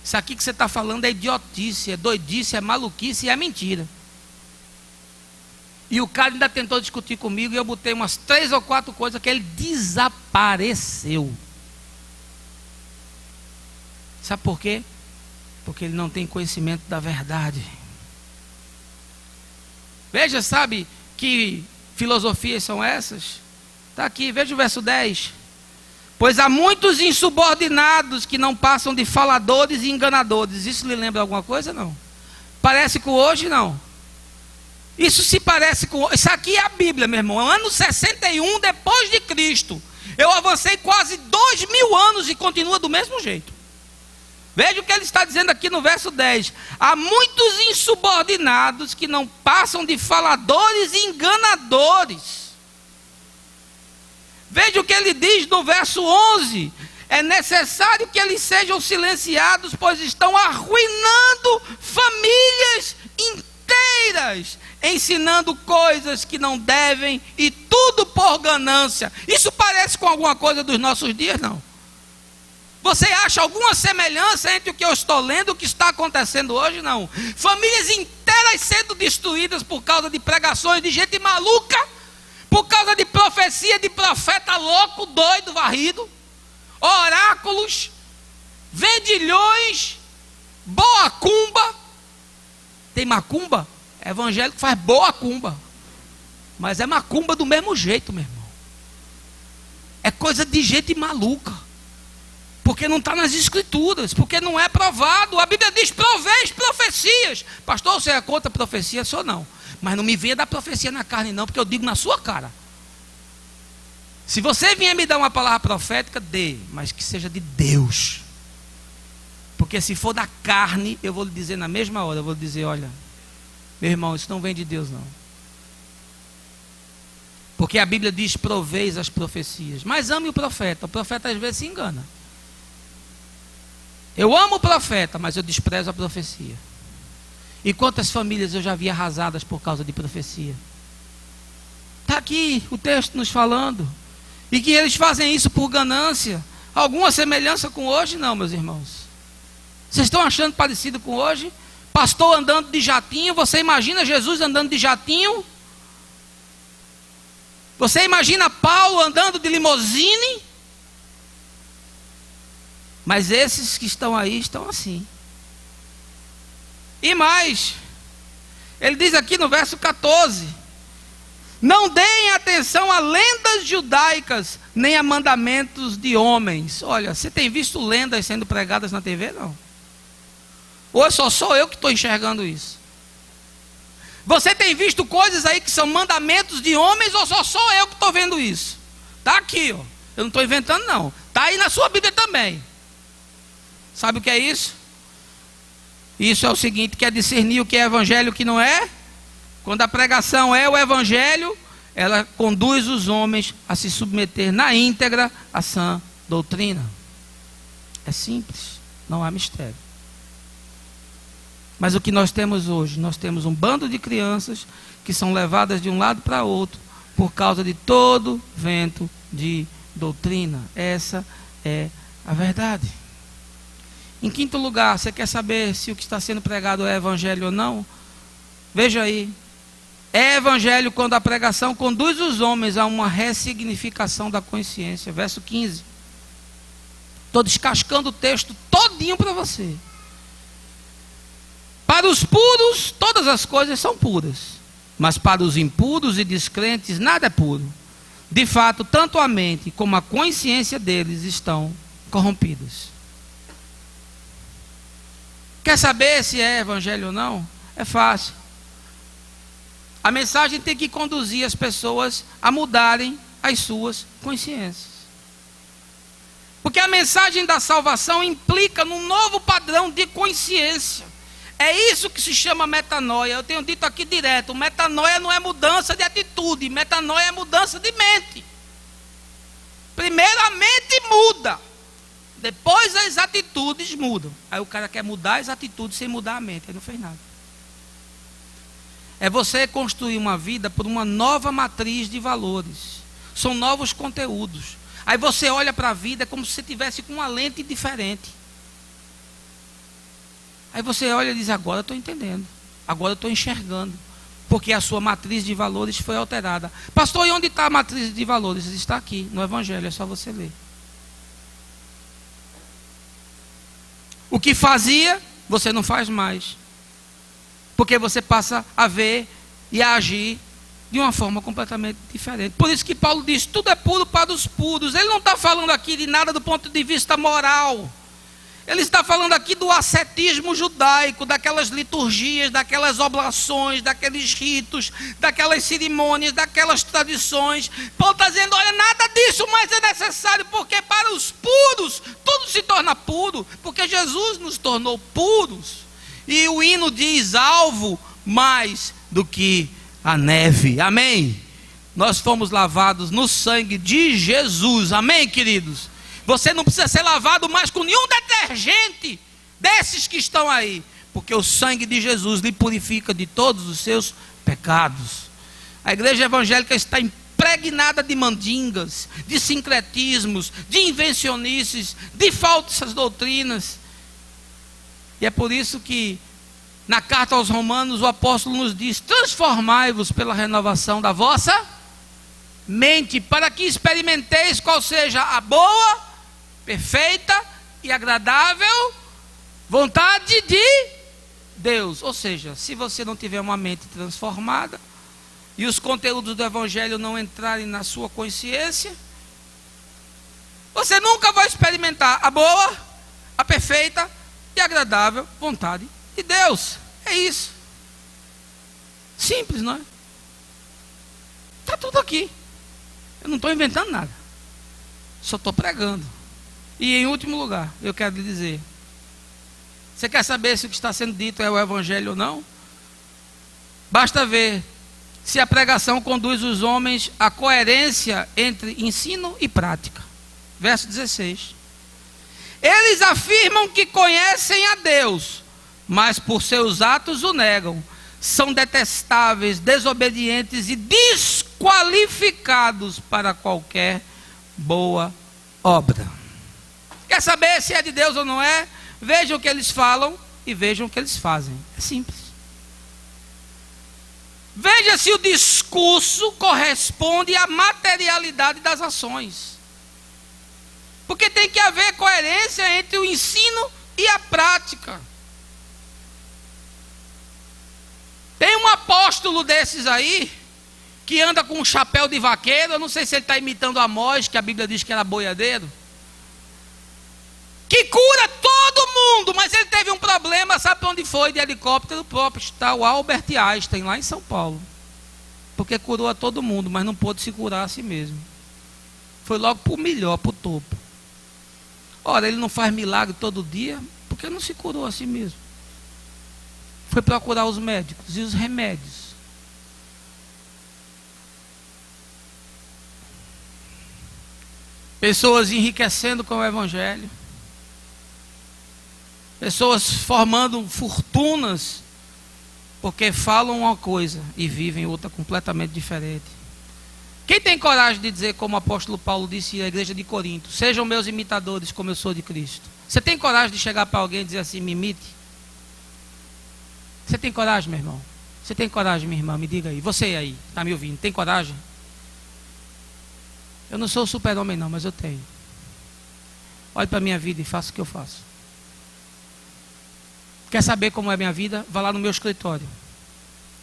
Isso aqui que você está falando é idiotice, é doidice, é maluquice e é mentira. E o cara ainda tentou discutir comigo e eu botei umas 3 ou 4 coisas que ele desapareceu. Sabe por quê? Porque ele não tem conhecimento da verdade. Veja, sabe que filosofias são essas? Está aqui, veja o verso 10. Pois há muitos insubordinados que não passam de faladores e enganadores. Isso lhe lembra alguma coisa? Não. Parece com hoje? Não. Isso se parece com... Isso aqui é a Bíblia, meu irmão. Ano 61 depois de Cristo. Eu avancei quase 2000 anos e continua do mesmo jeito. Veja o que ele está dizendo aqui no verso 10. Há muitos insubordinados que não passam de faladores e enganadores. Veja o que ele diz no verso 11. É necessário que eles sejam silenciados, pois estão arruinando famílias inteiras, ensinando coisas que não devem, e tudo por ganância. Isso parece com alguma coisa dos nossos dias? Não. Você acha alguma semelhança entre o que eu estou lendo e o que está acontecendo hoje? Não. Famílias inteiras sendo destruídas por causa de pregações de gente maluca, por causa de profecia de profeta louco, doido, varrido, oráculos, vendilhões, boa cumba. Tem macumba? É evangélico que faz boa cumba, mas é macumba do mesmo jeito, meu irmão. É coisa de gente maluca. Porque não está nas escrituras, porque não é provado. A Bíblia diz, proveis profecias. Pastor, você é contra a profecia? Sou não. Mas não me venha dar profecia na carne não, porque eu digo na sua cara. Se você vier me dar uma palavra profética, dê, mas que seja de Deus. Porque se for da carne, eu vou lhe dizer na mesma hora, eu vou lhe dizer, olha, meu irmão, isso não vem de Deus não. Porque a Bíblia diz, proveis as profecias. Mas ame o profeta às vezes se engana. Eu amo o profeta, mas eu desprezo a profecia. E quantas famílias eu já vi arrasadas por causa de profecia? Está aqui o texto nos falando. E que eles fazem isso por ganância. Alguma semelhança com hoje? Não, meus irmãos. Vocês estão achando parecido com hoje? Pastor andando de jatinho. Você imagina Jesus andando de jatinho? Você imagina Paulo andando de limusine? Mas esses que estão aí estão assim. E mais, ele diz aqui no verso 14: não deem atenção a lendas judaicas, nem a mandamentos de homens. Olha, você tem visto lendas sendo pregadas na TV? Não. Ou só sou eu que estou enxergando isso? Você tem visto coisas aí que são mandamentos de homens, ou só sou eu que estou vendo isso? Está aqui, ó. Eu não estou inventando não. Está aí na sua Bíblia também. Sabe o que é isso? Isso é o seguinte, que é discernir o que é evangelho e o que não é. Quando a pregação é o evangelho, ela conduz os homens a se submeter na íntegra à sã doutrina. É simples, não há mistério. Mas o que nós temos hoje? Nós temos um bando de crianças que são levadas de um lado para outro por causa de todo vento de doutrina. Essa é a verdade. Em quinto lugar, você quer saber se o que está sendo pregado é evangelho ou não? Veja aí. É evangelho quando a pregação conduz os homens a uma ressignificação da consciência. Verso 15. Estou descascando o texto todinho para você. Para os puros, todas as coisas são puras, mas para os impuros e descrentes, nada é puro. De fato, tanto a mente como a consciência deles estão corrompidas. Quer saber se é evangelho ou não? É fácil. A mensagem tem que conduzir as pessoas a mudarem as suas consciências. Porque a mensagem da salvação implica num novo padrão de consciência. É isso que se chama metanoia. Eu tenho dito aqui direto, metanoia não é mudança de atitude, metanoia é mudança de mente. Primeiro a mente muda, depois as atitudes mudam. Aí o cara quer mudar as atitudes sem mudar a mente, aí não fez nada. É você construir uma vida por uma nova matriz de valores. São novos conteúdos. Aí você olha para a vida como se você tivesse com uma lente diferente. Aí você olha e diz, agora eu estou entendendo. Agora eu estou enxergando. Porque a sua matriz de valores foi alterada. Pastor, e onde está a matriz de valores? Está aqui, no Evangelho, é só você ler. O que fazia, você não faz mais. Porque você passa a ver e a agir de uma forma completamente diferente. Por isso que Paulo diz, tudo é puro para os puros. Ele não está falando aqui de nada do ponto de vista moral. Ele está falando aqui do ascetismo judaico, daquelas liturgias, daquelas oblações, daqueles ritos, daquelas cerimônias, daquelas tradições. Paulo está dizendo, olha, nada disso mais é necessário, porque para os puros, tudo se torna puro, porque Jesus nos tornou puros. E o hino diz, alvo mais do que a neve. Amém? Nós fomos lavados no sangue de Jesus. Amém, queridos? Você não precisa ser lavado mais com nenhum detergente desses que estão aí, porque o sangue de Jesus lhe purifica de todos os seus pecados. A igreja evangélica está impregnada de mandingas, de sincretismos, de invencionices, de falsas doutrinas. E é por isso que na carta aos Romanos o apóstolo nos diz, transformai-vos pela renovação da vossa mente, para que experimenteis qual seja a boa, perfeita e agradável vontade de Deus. Ou seja, se você não tiver uma mente transformada e os conteúdos do Evangelho não entrarem na sua consciência, você nunca vai experimentar a boa, a perfeita e agradável vontade de Deus. É isso. Simples, não é? Está tudo aqui. Eu não estou inventando nada. Só estou pregando. E em último lugar, eu quero lhe dizer, você quer saber se o que está sendo dito é o Evangelho ou não? Basta ver se a pregação conduz os homens à coerência entre ensino e prática. Verso 16. Eles afirmam que conhecem a Deus, mas por seus atos o negam. São detestáveis, desobedientes e desqualificados para qualquer boa obra. Quer saber se é de Deus ou não é? Vejam o que eles falam e vejam o que eles fazem. É simples. Veja se o discurso corresponde à materialidade das ações. Porque tem que haver coerência entre o ensino e a prática. Tem um apóstolo desses aí, que anda com um chapéu de vaqueiro, eu não sei se ele está imitando Amós, que a Bíblia diz que era boiadeiro, que cura todo mundo, mas ele teve um problema, sabe para onde foi? De helicóptero próprio, está o Albert Einstein, lá em São Paulo, porque curou a todo mundo, mas não pôde se curar a si mesmo, foi logo para o melhor, para o topo. Ora, ele não faz milagre todo dia, porque não se curou a si mesmo, foi procurar os médicos e os remédios. Pessoas enriquecendo com o Evangelho, pessoas formando fortunas, porque falam uma coisa e vivem outra completamente diferente. Quem tem coragem de dizer, como o apóstolo Paulo disse à igreja de Corinto, sejam meus imitadores como eu sou de Cristo? Você tem coragem de chegar para alguém e dizer assim, me imite? Você tem coragem, meu irmão? Você tem coragem, minha irmã? Me diga aí. Você aí, está me ouvindo, tem coragem? Eu não sou o super-homem não, mas eu tenho. Olhe para a minha vida e faça o que eu faço. Quer saber como é a minha vida? Vá lá no meu escritório.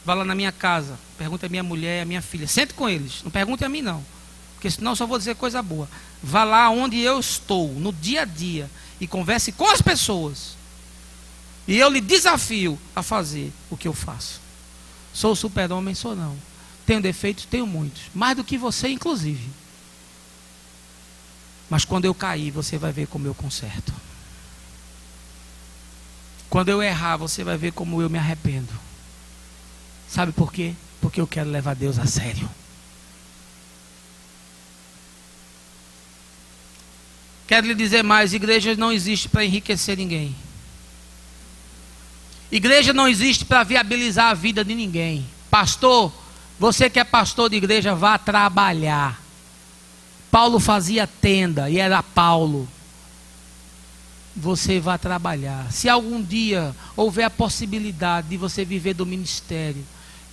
Vá lá na minha casa. Pergunte a minha mulher, a minha filha. Sente com eles. Não pergunte a mim não. Porque senão eu só vou dizer coisa boa. Vá lá onde eu estou, no dia a dia. E converse com as pessoas. E eu lhe desafio a fazer o que eu faço. Sou super-homem? Sou não. Tenho defeitos? Tenho muitos. Mais do que você, inclusive. Mas quando eu cair, você vai ver como eu conserto. Quando eu errar, você vai ver como eu me arrependo. Sabe por quê? Porque eu quero levar Deus a sério. Quero lhe dizer mais, igreja não existe para enriquecer ninguém. Igreja não existe para viabilizar a vida de ninguém. Pastor, você que é pastor de igreja, vá trabalhar. Paulo fazia tenda e era Paulo. Você vai trabalhar. Se algum dia houver a possibilidade de você viver do ministério,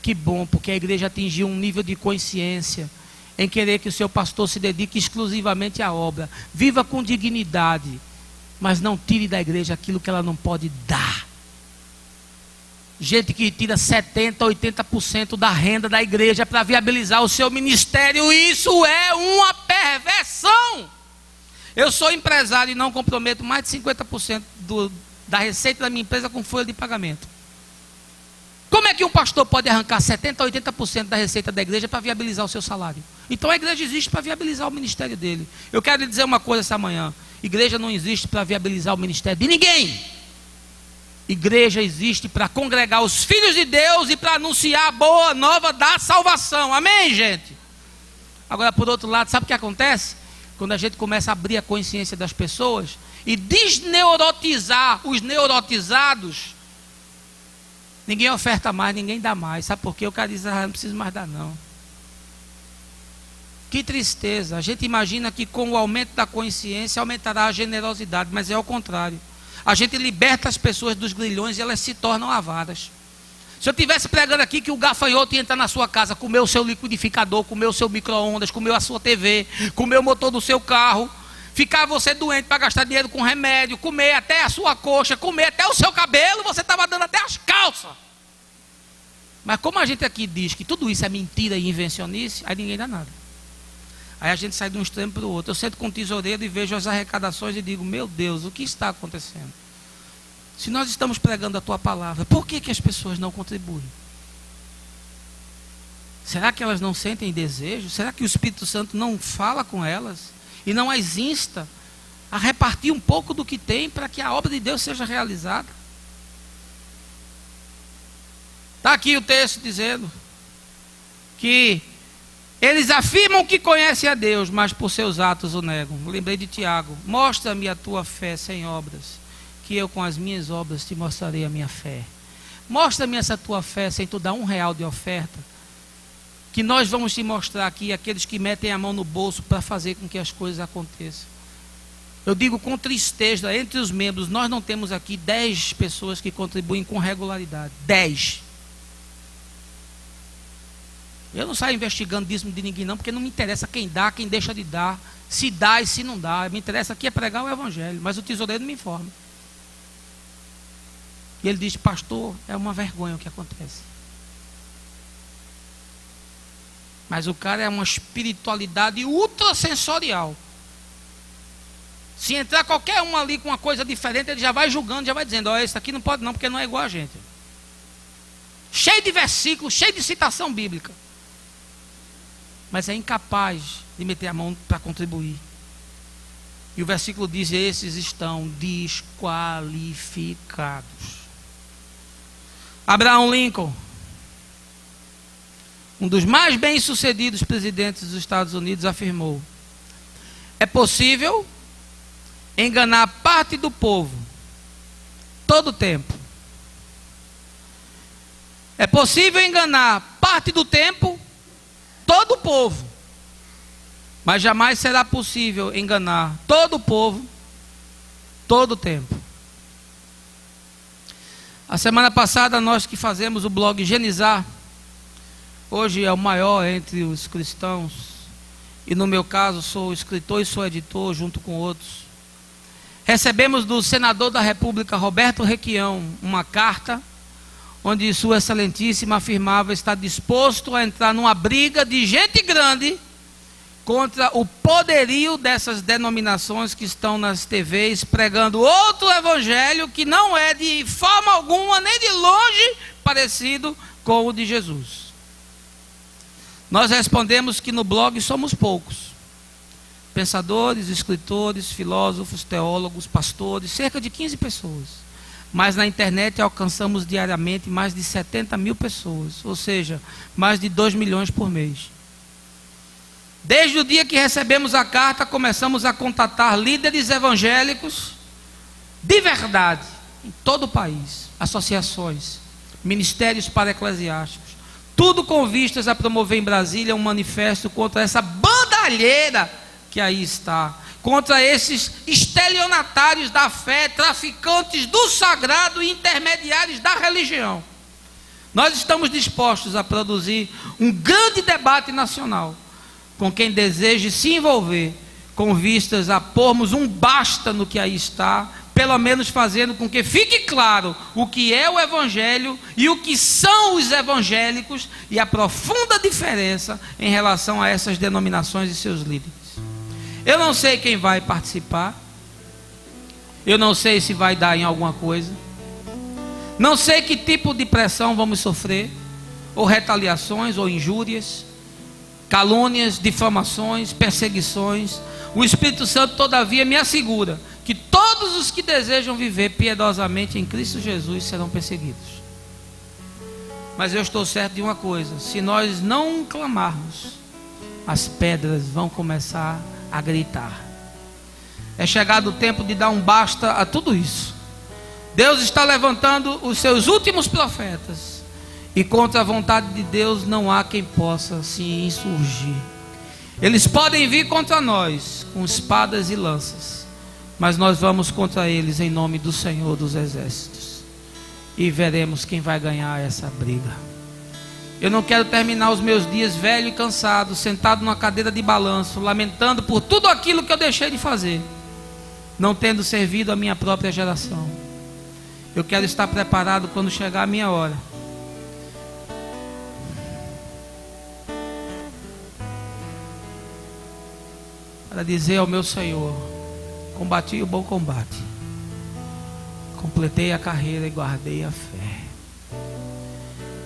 que bom, porque a igreja atingiu um nível de consciência em querer que o seu pastor se dedique exclusivamente à obra. Viva com dignidade, mas não tire da igreja aquilo que ela não pode dar. Gente que tira 70%, 80% da renda da igreja para viabilizar o seu ministério, isso é uma perversão. Eu sou empresário e não comprometo mais de 50% da receita da minha empresa com folha de pagamento. Como é que um pastor pode arrancar 70%, 80% da receita da igreja para viabilizar o seu salário? Então a igreja existe para viabilizar o ministério dele. Eu quero lhe dizer uma coisa essa manhã. Igreja não existe para viabilizar o ministério de ninguém. Igreja existe para congregar os filhos de Deus e para anunciar a boa nova da salvação. Amém, gente? Agora, por outro lado, sabe o que acontece? Quando a gente começa a abrir a consciência das pessoas e desneurotizar os neurotizados, ninguém oferta mais, ninguém dá mais. Sabe por quê? O cara diz, não preciso mais dar não. Que tristeza. A gente imagina que com o aumento da consciência aumentará a generosidade, mas é ao contrário. A gente liberta as pessoas dos grilhões e elas se tornam avaras. Se eu estivesse pregando aqui que o gafanhoto ia entrar na sua casa, comer o seu liquidificador, comer o seu micro-ondas, comer a sua TV, comer o motor do seu carro, ficar você doente para gastar dinheiro com remédio, comer até a sua coxa, comer até o seu cabelo, você estava dando até as calças. Mas como a gente aqui diz que tudo isso é mentira e invencionice, aí ninguém dá nada. Aí a gente sai de um extremo para o outro. Eu sento com o tesoureiro e vejo as arrecadações e digo, meu Deus, o que está acontecendo? Se nós estamos pregando a tua palavra, por que as pessoas não contribuem? Será que elas não sentem desejo? Será que o Espírito Santo não fala com elas? E não as insta a repartir um pouco do que tem para que a obra de Deus seja realizada? Está aqui o texto dizendo que eles afirmam que conhecem a Deus, mas por seus atos o negam. Lembrei de Tiago. Mostra-me a tua fé sem obras, que eu com as minhas obras te mostrarei a minha fé. Mostra-me essa tua fé sem tu dar R$1 de oferta, que nós vamos te mostrar aqui aqueles que metem a mão no bolso para fazer com que as coisas aconteçam. Eu digo com tristeza, entre os membros, nós não temos aqui 10 pessoas que contribuem com regularidade. 10. Eu não saio investigando dízimo de ninguém não, porque não me interessa quem dá, quem deixa de dar, se dá e se não dá. Me interessa aqui é pregar o evangelho, mas o tesoureiro me informa. E ele diz, pastor, é uma vergonha o que acontece. Mas o cara é uma espiritualidade ultrasensorial. Se entrar qualquer um ali com uma coisa diferente, ele já vai julgando, já vai dizendo, ó, esse aqui não pode não, porque não é igual a gente. Cheio de versículos, cheio de citação bíblica. Mas é incapaz de meter a mão para contribuir. E o versículo diz, esses estão desqualificados. Abraham Lincoln, um dos mais bem-sucedidos presidentes dos Estados Unidos, afirmou: é possível enganar parte do povo todo o tempo. É possível enganar parte do tempo todo o povo, mas jamais será possível enganar todo o povo todo o tempo. A semana passada nós que fazemos o blog Higienizar, hoje é o maior entre os cristãos, e no meu caso sou escritor e sou editor junto com outros, recebemos do senador da República, Roberto Requião, uma carta onde Sua Excelentíssima afirmava estar disposto a entrar numa briga de gente grande contra o poderio dessas denominações que estão nas TVs pregando outro evangelho que não é de forma alguma, nem de longe, parecido com o de Jesus. Nós respondemos que no blog somos poucos. Pensadores, escritores, filósofos, teólogos, pastores, cerca de 15 pessoas. Mas na internet alcançamos diariamente mais de 70 mil pessoas, ou seja, mais de 2 milhões por mês. Desde o dia que recebemos a carta, começamos a contatar líderes evangélicos de verdade, em todo o país, associações, ministérios para-eclesiásticos, tudo com vistas a promover em Brasília um manifesto contra essa bandalheira que aí está, contra esses estelionatários da fé, traficantes do sagrado e intermediários da religião. Nós estamos dispostos a produzir um grande debate nacional com quem deseje se envolver, com vistas a pormos um basta no que aí está, pelo menos fazendo com que fique claro o que é o evangelho e o que são os evangélicos e a profunda diferença em relação a essas denominações e seus líderes. Eu não sei quem vai participar, eu não sei se vai dar em alguma coisa, não sei que tipo de pressão vamos sofrer, ou retaliações, ou injúrias, calúnias, difamações, perseguições. O Espírito Santo, todavia, me assegura que todos os que desejam viver piedosamente em Cristo Jesus serão perseguidos. Mas eu estou certo de uma coisa: se nós não clamarmos, as pedras vão começar a gritar. É chegado o tempo de dar um basta a tudo isso. Deus está levantando os seus últimos profetas, e contra a vontade de Deus não há quem possa se insurgir. Eles podem vir contra nós com espadas e lanças, mas nós vamos contra eles em nome do Senhor dos Exércitos, e veremos quem vai ganhar essa briga. Eu não quero terminar os meus dias velho e cansado, sentado numa cadeira de balanço, lamentando por tudo aquilo que eu deixei de fazer, não tendo servido a minha própria geração. Eu quero estar preparado quando chegar a minha hora, para dizer ao meu Senhor: combati o bom combate, completei a carreira e guardei a fé.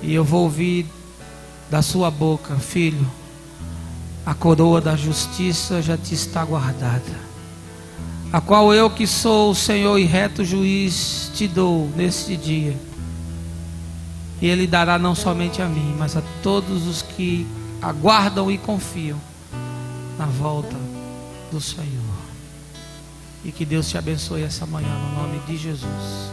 E eu vou ouvir da sua boca: filho, a coroa da justiça já te está guardada, a qual eu, que sou o Senhor e reto juiz, te dou neste dia. E Ele dará não somente a mim, mas a todos os que aguardam e confiam na volta do Senhor. E que Deus te abençoe essa manhã, no nome de Jesus.